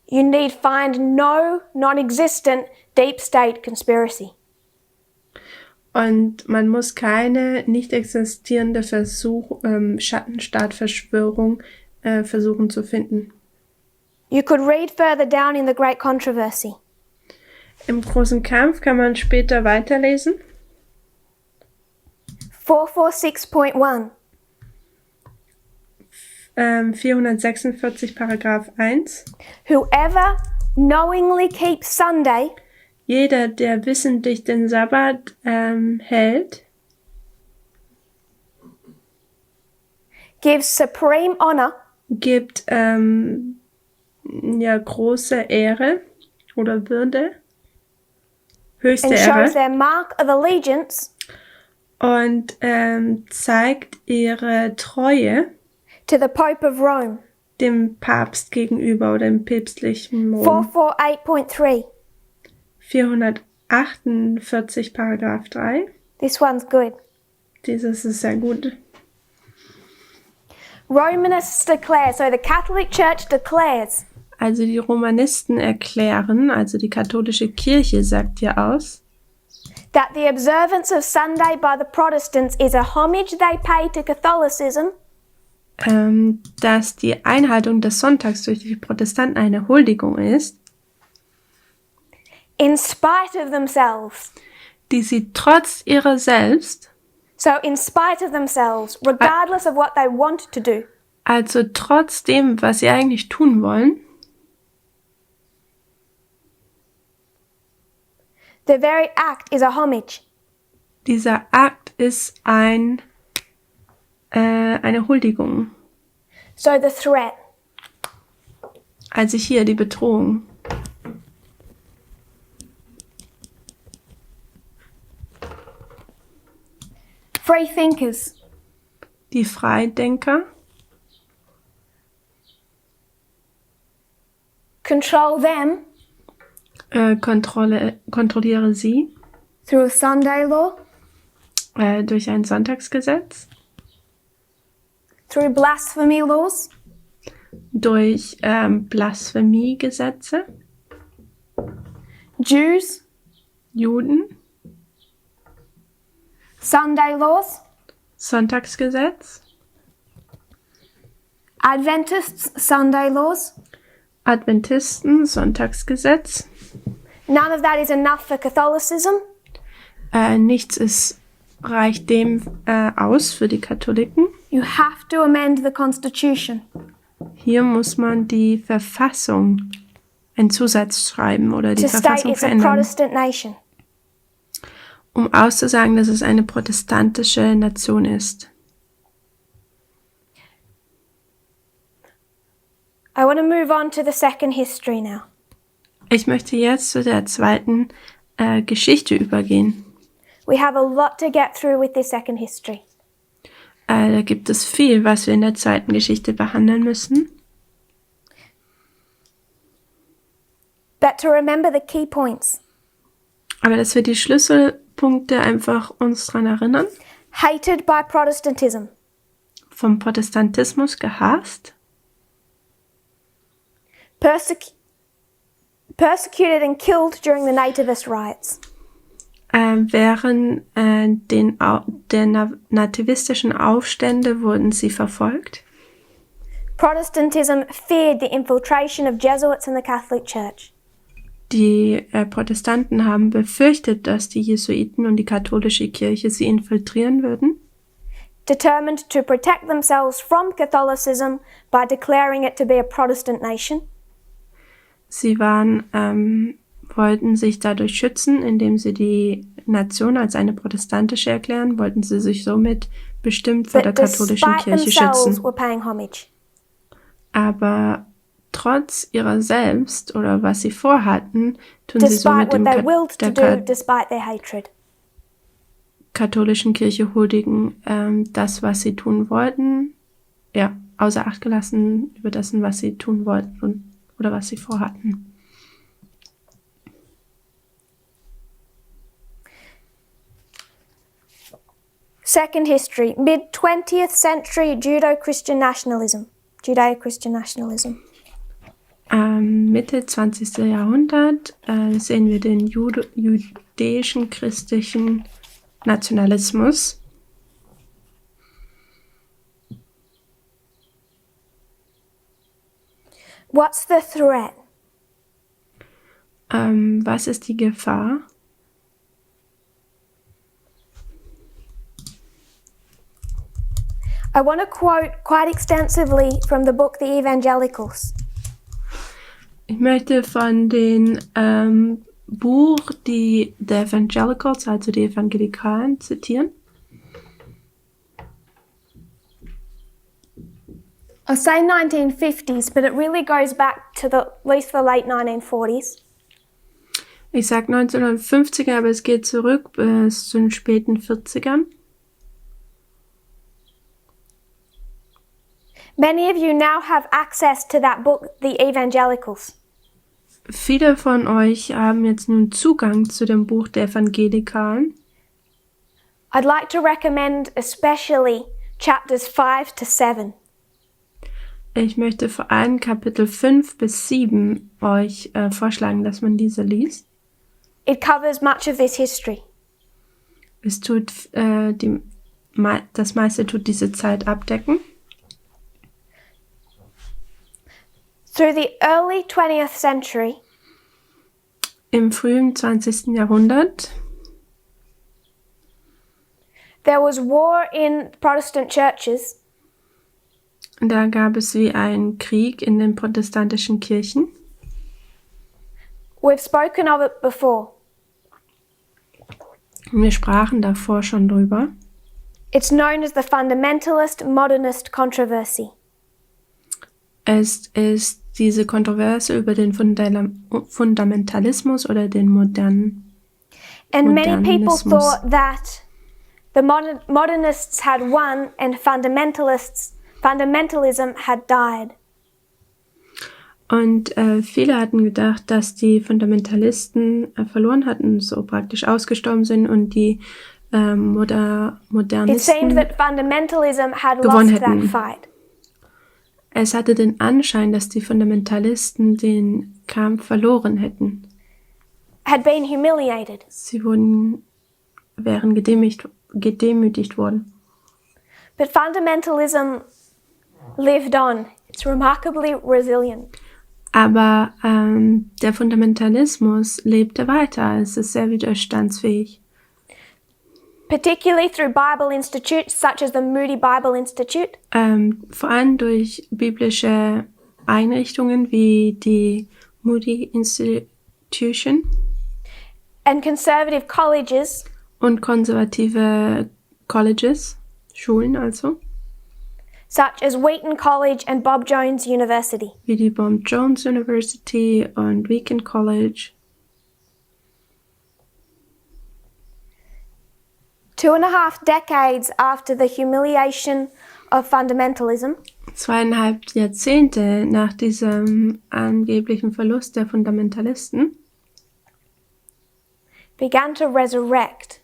You need find no non-existent deep state conspiracy.
Und man muss keine nicht existierende Schattenstaatverschwörung versuchen zu finden.
You could read further down in the Great Controversy.
Im großen Kampf kann man später weiterlesen.
446.1.
446 Paragraph 1.
Whoever knowingly keeps Sunday
Jeder, der wissentlich den Sabbat hält,
gives supreme honor
gibt große Ehre oder Würde, höchste
and shows
Ehre
their mark of allegiance
und zeigt ihre Treue
to the Pope of Rome.
dem Papst gegenüber oder dem päpstlichen Rom.
448.3.
448 Paragraph 3.
This one's good.
Dieses ist sehr gut.
Romanists declare, so the Catholic Church declares,
Also die Romanisten erklären, also die katholische Kirche sagt ja aus,
that the observance of Sunday by the Protestants is a homage they pay to Catholicism
dass die Einhaltung des Sonntags durch die Protestanten eine Huldigung ist,
in spite of themselves.
die sie trotz ihrer selbst,
So in spite of themselves, regardless of what they want to do,
also trotz dem, was sie eigentlich tun wollen,
the very act is a homage.
dieser Akt ist eine Huldigung.
So the threat,
Also hier die Bedrohung.
free thinkers,
Die Freidenker,
control them
kontrolliere sie
through a Sunday law,
durch ein Sonntagsgesetz,
through blasphemy laws,
durch Blasphemiegesetze,
Jews,
Juden,
Sunday laws,
Sonntagsgesetz,
Adventists, Sunday laws.
Adventisten, Sonntagsgesetz.
None of that is enough for Catholicism.
Nichts reicht dem aus für die Katholiken.
You have to amend the Constitution.
Hier muss man die Verfassung, einen Zusatz schreiben oder die
To state
Verfassung
it's a
verändern,
Protestant nation.
um auszusagen, dass es eine protestantische Nation ist.
I want to move on to the second history now.
Ich möchte jetzt zu der zweiten Geschichte übergehen.
We have a lot to get through with this second history.
Da gibt es viel, was wir in der zweiten Geschichte behandeln müssen.
But to remember the key points.
Aber dass wir die Schlüsselpunkte einfach uns dran erinnern.
Hated by Protestantism.
Vom Protestantismus gehasst.
Persecuted and killed during the nativist riots.
Während der nativistischen Aufstände wurden sie verfolgt.
Protestantism feared the infiltration of Jesuits in the Catholic Church.
Die Protestanten haben befürchtet, dass die Jesuiten und die katholische Kirche sie infiltrieren würden.
Determined to protect themselves from Catholicism by declaring it to be a Protestant nation.
Sie wollten sich dadurch schützen, indem sie die Nation als eine protestantische erklären, wollten sie sich somit bestimmt vor der
But
katholischen
despite
Kirche
themselves
schützen.
were paying homage.
Aber trotz ihrer selbst oder was sie vorhatten, tun sie
Despite
somit
what
dem
they willed to
der
do, despite their hatred.
katholischen Kirche huldigen, das, was sie tun wollten, ja, außer Acht gelassen über dessen, was sie tun wollten oder was sie vorhatten.
Second history, mid-20th century Judeo-Christian nationalism.
Mitte 20. Jahrhundert sehen wir den jüdischen christlichen Nationalismus.
What's the threat?
Was ist die Gefahr?
I want to quote quite extensively from the book The Evangelicals.
Ich möchte von dem Buch The Evangelicals, also die Evangelikalen, zitieren.
I'll say 1950s, but it really goes back to at least the late 1940s.
Ich sage 1950er, aber es geht zurück bis zu den späten 40ern.
Many of you now have access to that book, The Evangelicals.
Viele von euch haben jetzt nun Zugang zu dem Buch der Evangelikalen.
I'd like to recommend especially chapters 5 to 7.
Ich möchte vor allem Kapitel 5 bis 7 euch vorschlagen, dass man diese liest.
It covers much of this history.
Es tut das meiste tut diese Zeit abdecken.
Through the early 20th century,
Im frühen 20. Jahrhundert
there was war in Protestant churches,
da gab es wie einen Krieg in den protestantischen Kirchen.
we've spoken of it before.
Wir sprachen davor schon drüber.
It's known as the fundamentalist-modernist controversy.
Es ist diese Kontroverse über den Fundamentalismus oder den
And many people
Modernismus.
thought that the modernists had won and fundamentalism had died.
Und viele hatten gedacht, dass die Fundamentalisten verloren hatten, so praktisch ausgestorben sind und die
It seemed
Modernisten
that fundamentalism had
gewonnen
lost that
hätten.
fight.
Es hatte den Anschein, dass die Fundamentalisten den Kampf verloren hätten.
Had been humiliated.
Sie wären gedemütigt worden.
But fundamentalism lived on. It's remarkably resilient.
Aber der Fundamentalismus lebte weiter. Es ist sehr widerstandsfähig.
Particularly through Bible institutes such as the Moody Bible Institute,
Vor allem durch biblische Einrichtungen wie die Moody Institution
and conservative colleges
und konservative Colleges, Schulen also,
such as Wheaton College and Bob Jones University.
wie die Bob Jones University und Wheaton College.
2.5 decades after the humiliation of fundamentalism,
2,5 Jahrzehnte nach diesem angeblichen Verlust der Fundamentalisten
began to resurrect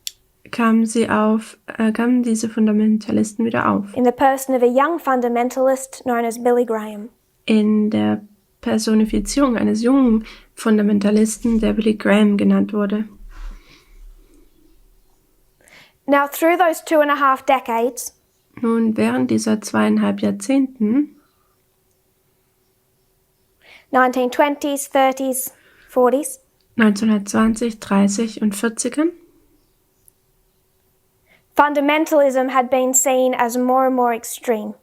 kamen diese Fundamentalisten wieder auf.
in the person of a young fundamentalist known as Billy Graham.
In der Personifizierung eines jungen Fundamentalisten, der Billy Graham genannt wurde.
Now, through those 2.5 decades,
Nun, während dieser 2,5 Jahrzehnten,
1920s, 30s, 40s,
1920, 30 und 40ern
fundamentalism had been seen as more and more extreme.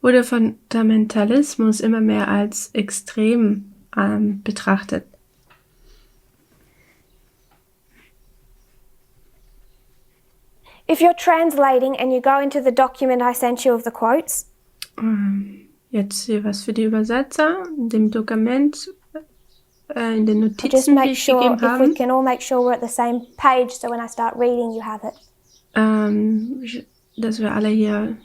wurde Fundamentalismus immer mehr als extrem betrachtet.
If you're translating and you go into the document I sent you of the quotes,
Jetzt hier was für die Übersetzer. In dem Dokument, in den
just
Notizen, die
make
ich
sure,
gegeben
if we
habe,
can all make sure we're at the same page, so when I start reading, you have it.
dass wir alle hier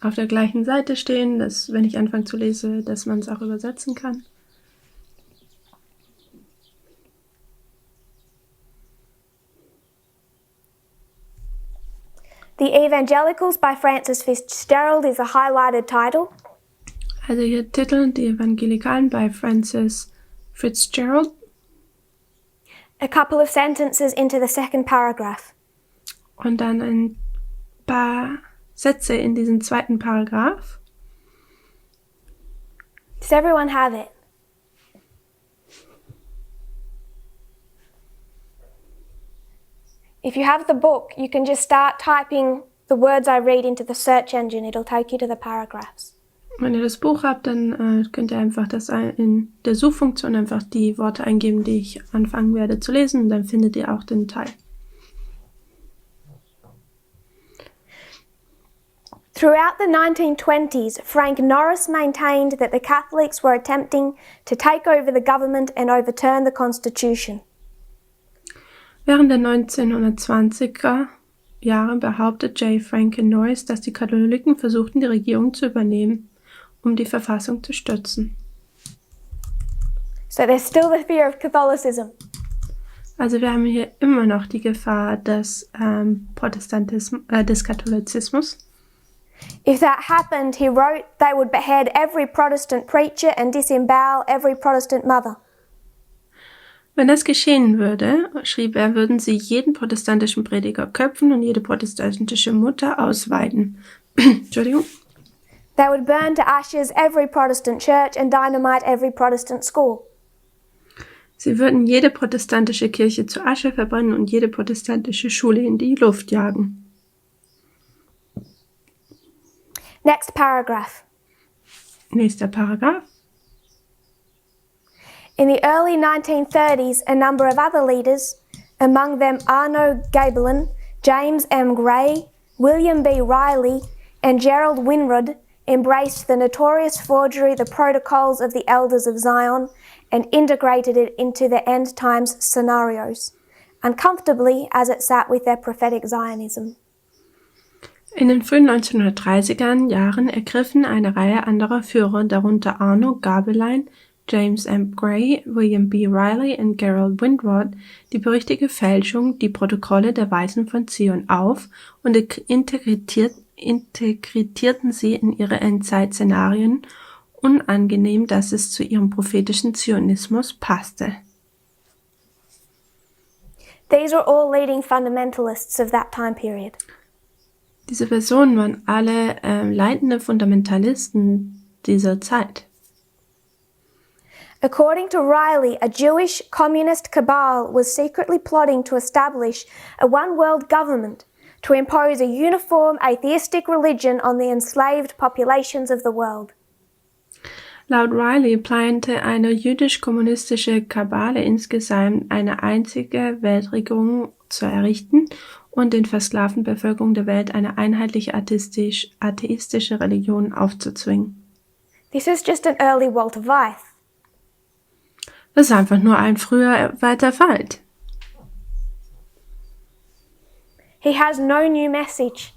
auf der gleichen Seite stehen, dass, wenn ich anfange zu lesen, dass man es auch übersetzen kann.
The Evangelicals by Francis Fitzgerald is a highlighted title.
Also hier Titel, die Evangelikalen bei Francis Fitzgerald.
A couple of sentences into the second paragraph.
Und dann ein paar Sätze in diesem zweiten Paragraph.
Does everyone have it? If you have the book, you can just start typing the words I read into the search engine. It'll take you to the paragraphs.
Wenn ihr das Buch habt, dann könnt ihr einfach das in der Suchfunktion einfach die Worte eingeben, die ich anfangen werde zu lesen, und dann findet ihr auch den Teil.
Throughout the 1920s, Frank Norris maintained that the Catholics were attempting to take over the government and overturn the Constitution.
Während der 1920er Jahre behauptet J. Franklin Norris, dass die Katholiken versuchten, die Regierung zu übernehmen, um die Verfassung zu stützen.
So there's still the fear of Catholicism.
Also wir haben hier immer noch die Gefahr des Katholizismus.
If that happened, he wrote, they would behead every Protestant preacher and disembowel every Protestant mother.
Wenn das geschehen würde, schrieb er, würden sie jeden protestantischen Prediger köpfen und jede protestantische Mutter ausweiden. Entschuldigung.
They would burn to ashes every Protestant church and dynamite every Protestant school.
Sie würden jede protestantische Kirche zu Asche verbrennen und jede protestantische Schule in die Luft jagen.
Next paragraph.
Nächster Paragraph.
In the early 1930s, a number of other leaders, among them Arno Gabelin, James M. Gray, William B. Riley, and Gerald Winrod, embraced the notorious forgery, the Protocols of the Elders of Zion, and integrated it into their end times scenarios, uncomfortably as it sat with their prophetic Zionism.
In den frühen 1930er Jahren ergriffen eine Reihe anderer Führer, darunter Arno Gabelin, James M. Gray, William B. Riley und Gerald Winrod, die berüchtigte Fälschung, die Protokolle der Weisen von Zion auf und integrierten sie in ihre Endzeit-Szenarien, unangenehm, dass es zu ihrem prophetischen Zionismus passte.
These were all leading fundamentalists of that time period.
Diese Personen waren alle leitende Fundamentalisten dieser Zeit.
According to Riley, a Jewish communist cabal was secretly plotting to establish a one-world government to impose a uniform atheistic religion on the enslaved populations of the world.
Laut Riley plante eine jüdisch-kommunistische Kabale insgesamt eine einzige Weltregierung zu errichten und den versklavten Bevölkerung der Welt eine einheitliche atheistische Religion aufzuzwingen.
This is just an early Walter Weiss.
Das ist einfach nur ein früher Walter Weiss.
He has no new message.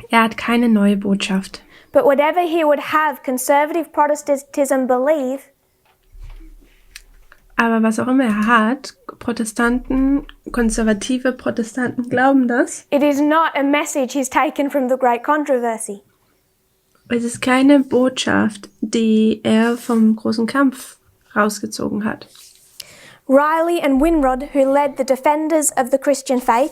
Er hat keine neue Botschaft.
But whatever he would have conservative Protestantism believe,
aber was auch immer er hat, konservative Protestanten glauben das.
it is not a message he's taken from the Great Controversy.
Es ist keine Botschaft, die er vom großen Kampf rausgezogen hat.
Riley and Winrod, who led the defenders of the Christian faith,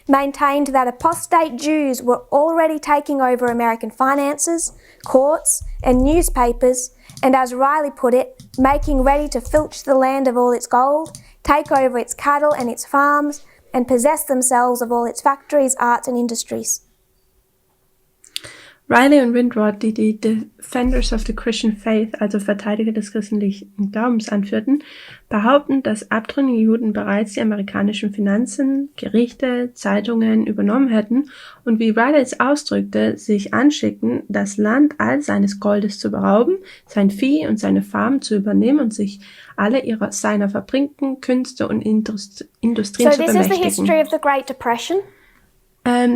maintained that apostate Jews were already taking over American finances, courts, and newspapers, and as Riley put it, making ready to filch the land of all its gold, take over its cattle and its farms, and possess themselves of all its factories, arts, and industries.
Riley und Windward, die die Defenders of the Christian Faith, also Verteidiger des christlichen Glaubens, anführten, behaupten, dass abtrünnige Juden bereits die amerikanischen Finanzen, Gerichte, Zeitungen übernommen hätten und, wie Riley es ausdrückte, sich anschickten, das Land all seines Goldes zu berauben, sein Vieh und seine Farmen zu übernehmen und sich alle seiner Fabriken, Künste und Industrien zu
So this is the history of the Great Depression.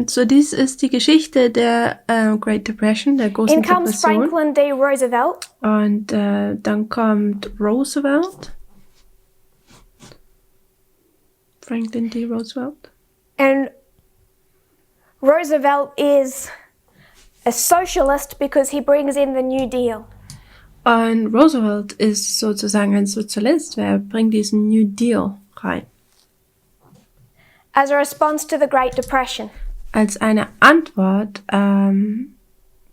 So dies ist die Geschichte der Great Depression, der großen
In comes
Depression.
Franklin D. Roosevelt.
Und dann kommt Roosevelt. Franklin D. Roosevelt.
And Roosevelt is a socialist because he brings in the New Deal.
Und Roosevelt ist sozusagen ein Sozialist, wer bringt diesen New Deal rein.
As a response to the Great Depression.
Als eine Antwort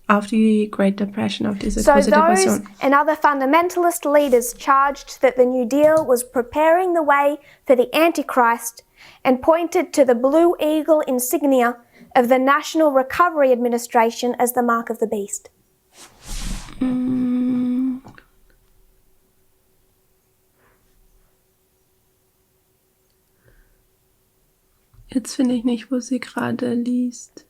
auf die Great Depression, auf diese
So
große
those
Depression.
and other fundamentalist leaders charged that the New Deal was preparing the way for the Antichrist and pointed to the Blue Eagle insignia of the National Recovery Administration as the mark of the beast.
Jetzt finde ich nicht, wo sie gerade liest.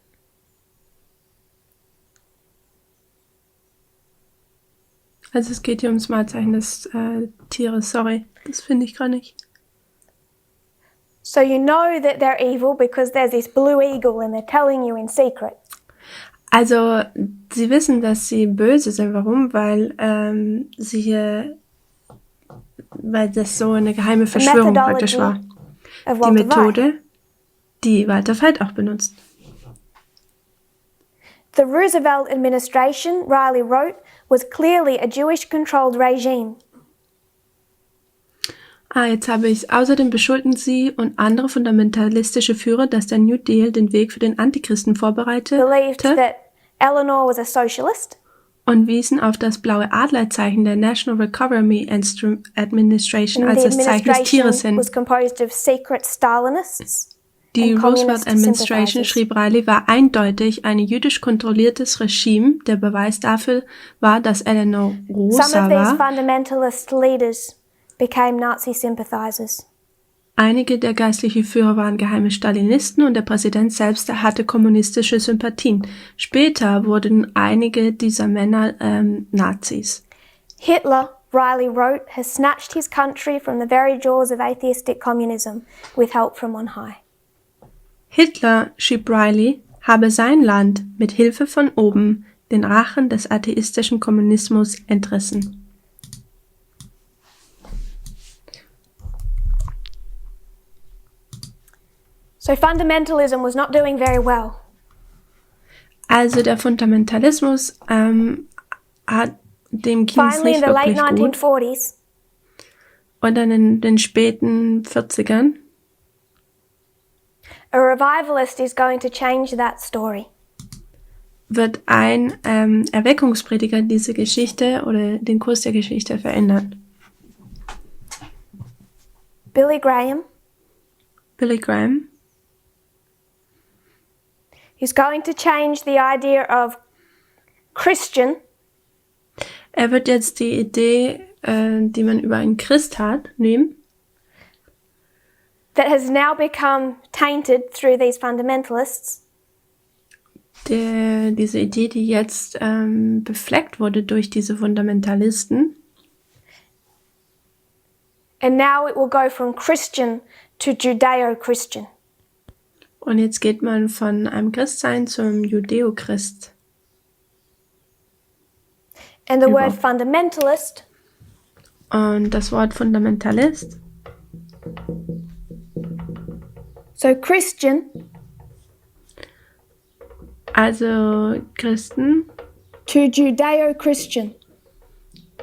Also es geht hier ums Malzeichen des Tieres, sorry. Das finde ich gerade nicht.
So you know that they're evil because there's this blue eagle and they're telling you in secret.
Also sie wissen, dass sie böse sind. Warum? Weil weil das so eine geheime Verschwörung praktisch war.
Of
Die
Walter White.
Methode, die Walter White auch benutzt.
The Roosevelt administration, Riley wrote, was clearly a Jewish-controlled regime.
Jetzt habe ich es. Außerdem beschuldigen sie und andere fundamentalistische Führer, dass der New Deal den Weg für den Antichristen
Believed
vorbereitete
that Eleanor was a socialist.
und wiesen auf das blaue Adlerzeichen der National Recovery Administration
And
als
the
das Zeichen des Tieres hin.
was composed of secret Stalinists.
Die
and
Roosevelt
communist
Administration,
sympathizers.
schrieb Riley, war eindeutig ein jüdisch kontrolliertes Regime. Der Beweis dafür war, dass Eleanor
Some
rosa
of these
war.
fundamentalist leaders became Nazi sympathizers.
Einige der geistlichen Führer waren geheime Stalinisten und der Präsident selbst hatte kommunistische Sympathien. Später wurden einige dieser Männer Nazis.
Hitler, Riley wrote, has snatched his country from the very jaws of atheistic communism with help from on high.
Hitler, schrieb Riley, habe sein Land mit Hilfe von oben den Rachen des atheistischen Kommunismus entrissen.
So fundamentalism was not doing very well.
Also der Fundamentalismus dem ging es
Finally, in
nicht
the late
wirklich gut.
1940s,
Und dann in den späten 40ern
a revivalist is going to change that story.
wird ein Erweckungsprediger diese Geschichte oder den Kurs der Geschichte verändern.
Billy Graham
Billy Graham
is going to change the idea of Christian
Er wird jetzt die Idee, die man über einen Christ hat, nehmen,
that has now become tainted through these fundamentalists
diese Idee, die jetzt befleckt wurde durch diese Fundamentalisten.
and now it will go from Christian to Judeo-Christian.
Und jetzt geht man von einem Christsein zum Judäo-Christ.
And the
Über.
word fundamentalist
Und das Wort Fundamentalist,
so Christian
also Christen,
to Judeo-Christian.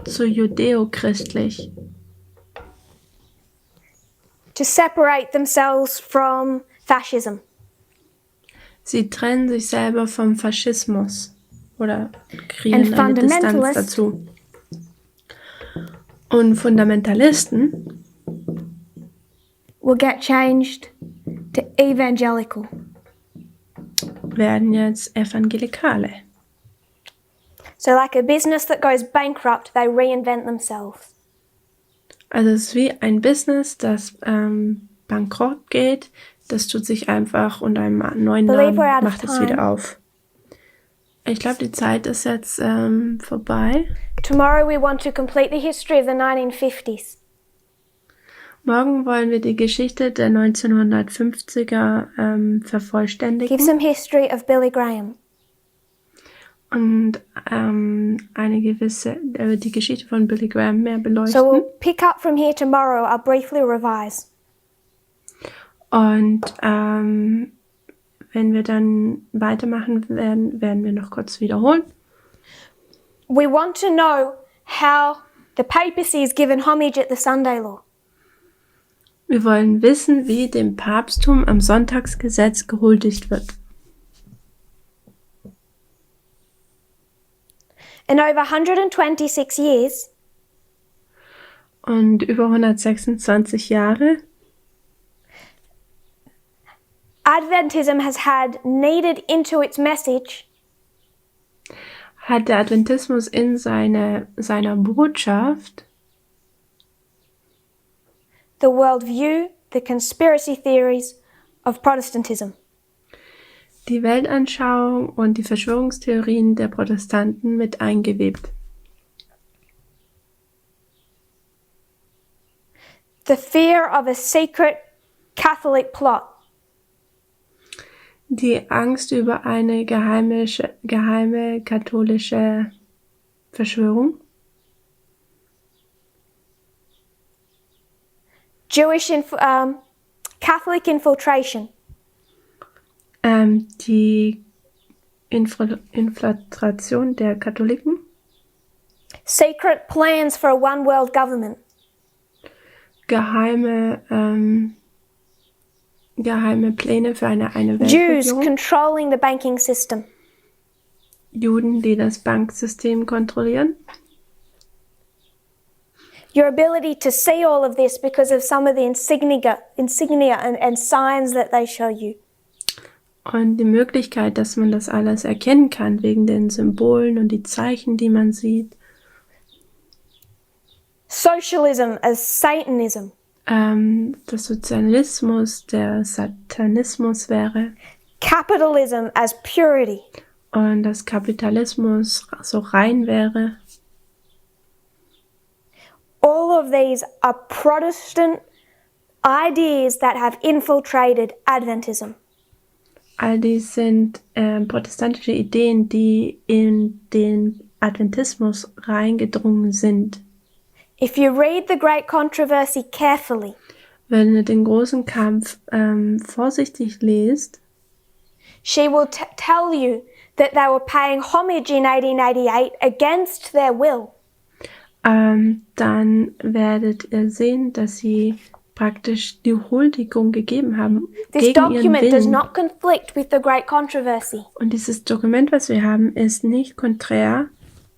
zu Judäo-christlich.
To separate themselves from fascism.
Sie trennen sich selber vom Faschismus oder kriegen eine Distanz dazu. Und Fundamentalisten
will get changed to evangelical.
Werden jetzt Evangelikale.
So like a business that goes bankrupt, they reinvent themselves.
Also es ist wie ein Business, das bankrott geht, das tut sich einfach unter einem neuen Namen, macht es wieder auf. Ich glaube, die Zeit ist jetzt vorbei.
Tomorrow we want to complete the history of the 1950s.
Morgen wollen wir die Geschichte der 1950er vervollständigen.
Give some history of Billy Graham.
Und eine gewisse die Geschichte von Billy Graham mehr beleuchten.
So we'll pick up from here tomorrow. I'll briefly revise.
Und wenn wir dann weitermachen werden wir noch kurz wiederholen.
We want to know how the papacy is given homage at the Sunday law.
Wir wollen wissen, wie dem Papsttum am Sonntagsgesetz gehuldigt wird.
In over 126 years,
und über 126 Jahre,
Adventism has had kneaded into its message
hat der Adventismus in seiner Botschaft
the worldview, the conspiracy theories of Protestantism.
Die Weltanschauung und die Verschwörungstheorien der Protestanten mit eingewebt.
The fear of a secret Catholic plot.
Die Angst über eine geheime katholische Verschwörung.
Catholic infiltration.
Die Infiltration der Katholiken.
Secret plans for a one world government.
Geheime Pläne für eine
Jews
Weltregierung.
controlling the banking system.
Juden, die das Banksystem kontrollieren.
Your ability to see all of this because of some of the insignia and signs that they show you.
Und die Möglichkeit, dass man das alles erkennen kann, wegen den Symbolen und die Zeichen, die man sieht.
Socialism as Satanism.
Der Sozialismus, der Satanismus wäre.
Capitalism as purity.
Und das Kapitalismus so rein wäre.
All of these are Protestant ideas that have infiltrated Adventism.
All dies sind protestantische Ideen, die in den Adventismus reingedrungen sind.
If you read the Great Controversy carefully,
wenn du den großen Kampf vorsichtig liest,
she will tell you that they were paying homage in 1888 against their will.
Dann werdet ihr sehen, dass sie praktisch die Huldigung gegeben haben
This
gegen ihren
document does
Willen.
not conflict with the Great Controversy.
Und dieses Dokument, was wir haben, ist nicht konträr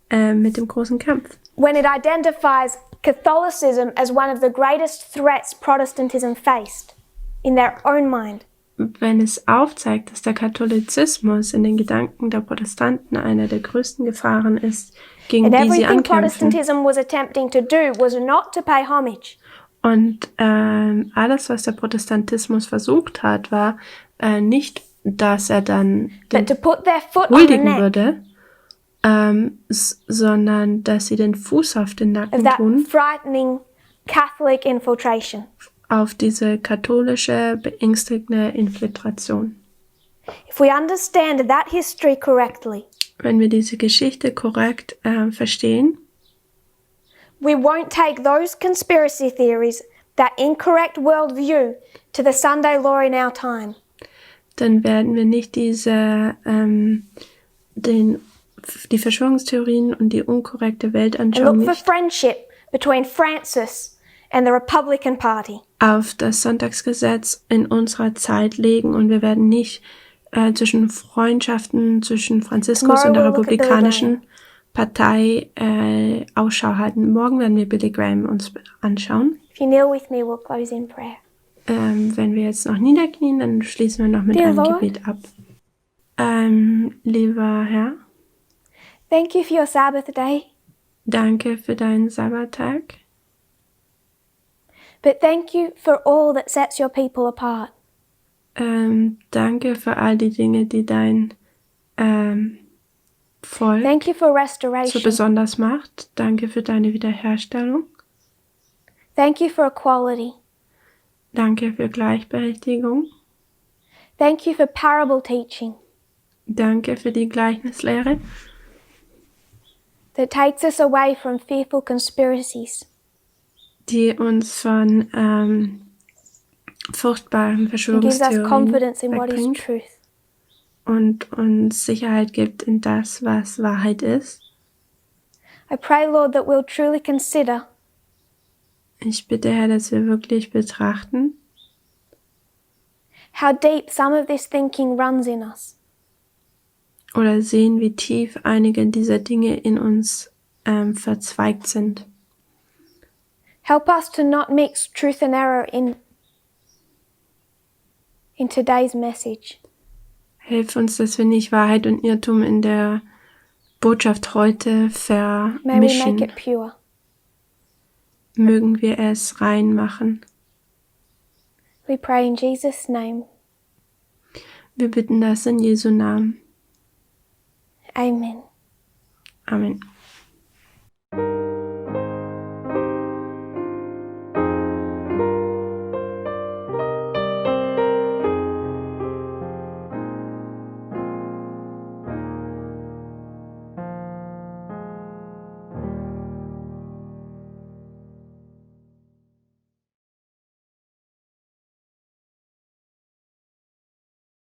mit dem großen Kampf.
When it identifies Catholicism as one of the greatest threats Protestantism faced in their own mind.
Wenn es aufzeigt, dass der Katholizismus in den Gedanken der Protestanten eine der größten Gefahren ist, gegen
And
die sie
everything
ankämpfen.
Protestantism was attempting to do was not to pay homage.
Und alles, was der Protestantismus versucht hat, war nicht, dass er dann
But to put their foot on the
huldigen
neck
würde, sondern dass sie den Fuß auf den
of
Nacken
that
tun,
frightening Catholic infiltration.
auf diese katholische, beängstigende Infiltration.
If we understand that history correctly,
Wenn wir diese Geschichte korrekt verstehen,
we won't take those conspiracy theories, that incorrect worldview, to the Sunday law in our time.
dann werden wir nicht die Verschwörungstheorien und die unkorrekte
And
Weltanschauung
look for
nicht
friendship between Francis and the Republican Party.
auf das Sonntagsgesetz in unserer Zeit legen und wir werden nicht zwischen Freundschaften zwischen Franziskus und der
Tomorrow we'll look at Billy
Republikanischen Partei Ausschau halten. Morgen werden wir Billy Graham uns anschauen.
If you kneel with me, we'll close in prayer.
Wenn wir jetzt noch niederknien, dann schließen wir noch mit
Dear
einem
Lord.
Gebet ab. Lieber Herr,
Thank you for your Sabbath day,
danke für deinen Sabbattag,
but thank you for all that sets your people apart.
danke für all die Dinge, die dein Volk
Thank you for
so
restoration.
besonders macht. Danke für deine Wiederherstellung.
Thank you for equality.
Danke für Gleichberechtigung.
Thank you for parable teaching
Danke für die Gleichnislehre,
that takes us away from fearful conspiracies.
die uns von furchtbaren
And gives us
Verschwörungstheorien
confidence in what is
wegbringt
truth.
und uns Sicherheit gibt in das, was Wahrheit ist.
I pray, Lord, that we'll truly consider
Ich bitte, Herr, dass wir wirklich betrachten,
how deep some of this thinking runs in us.
oder sehen, wie tief einige dieser Dinge in uns verzweigt sind.
Help us to not mix truth and error in today's message.
Hilf uns, dass wir nicht Wahrheit und Irrtum in der Botschaft heute
May we
vermischen.
make it pure.
Mögen wir es rein machen.
We pray in Jesus' name.
Wir bitten das in Jesu Namen.
Amen.
Amen.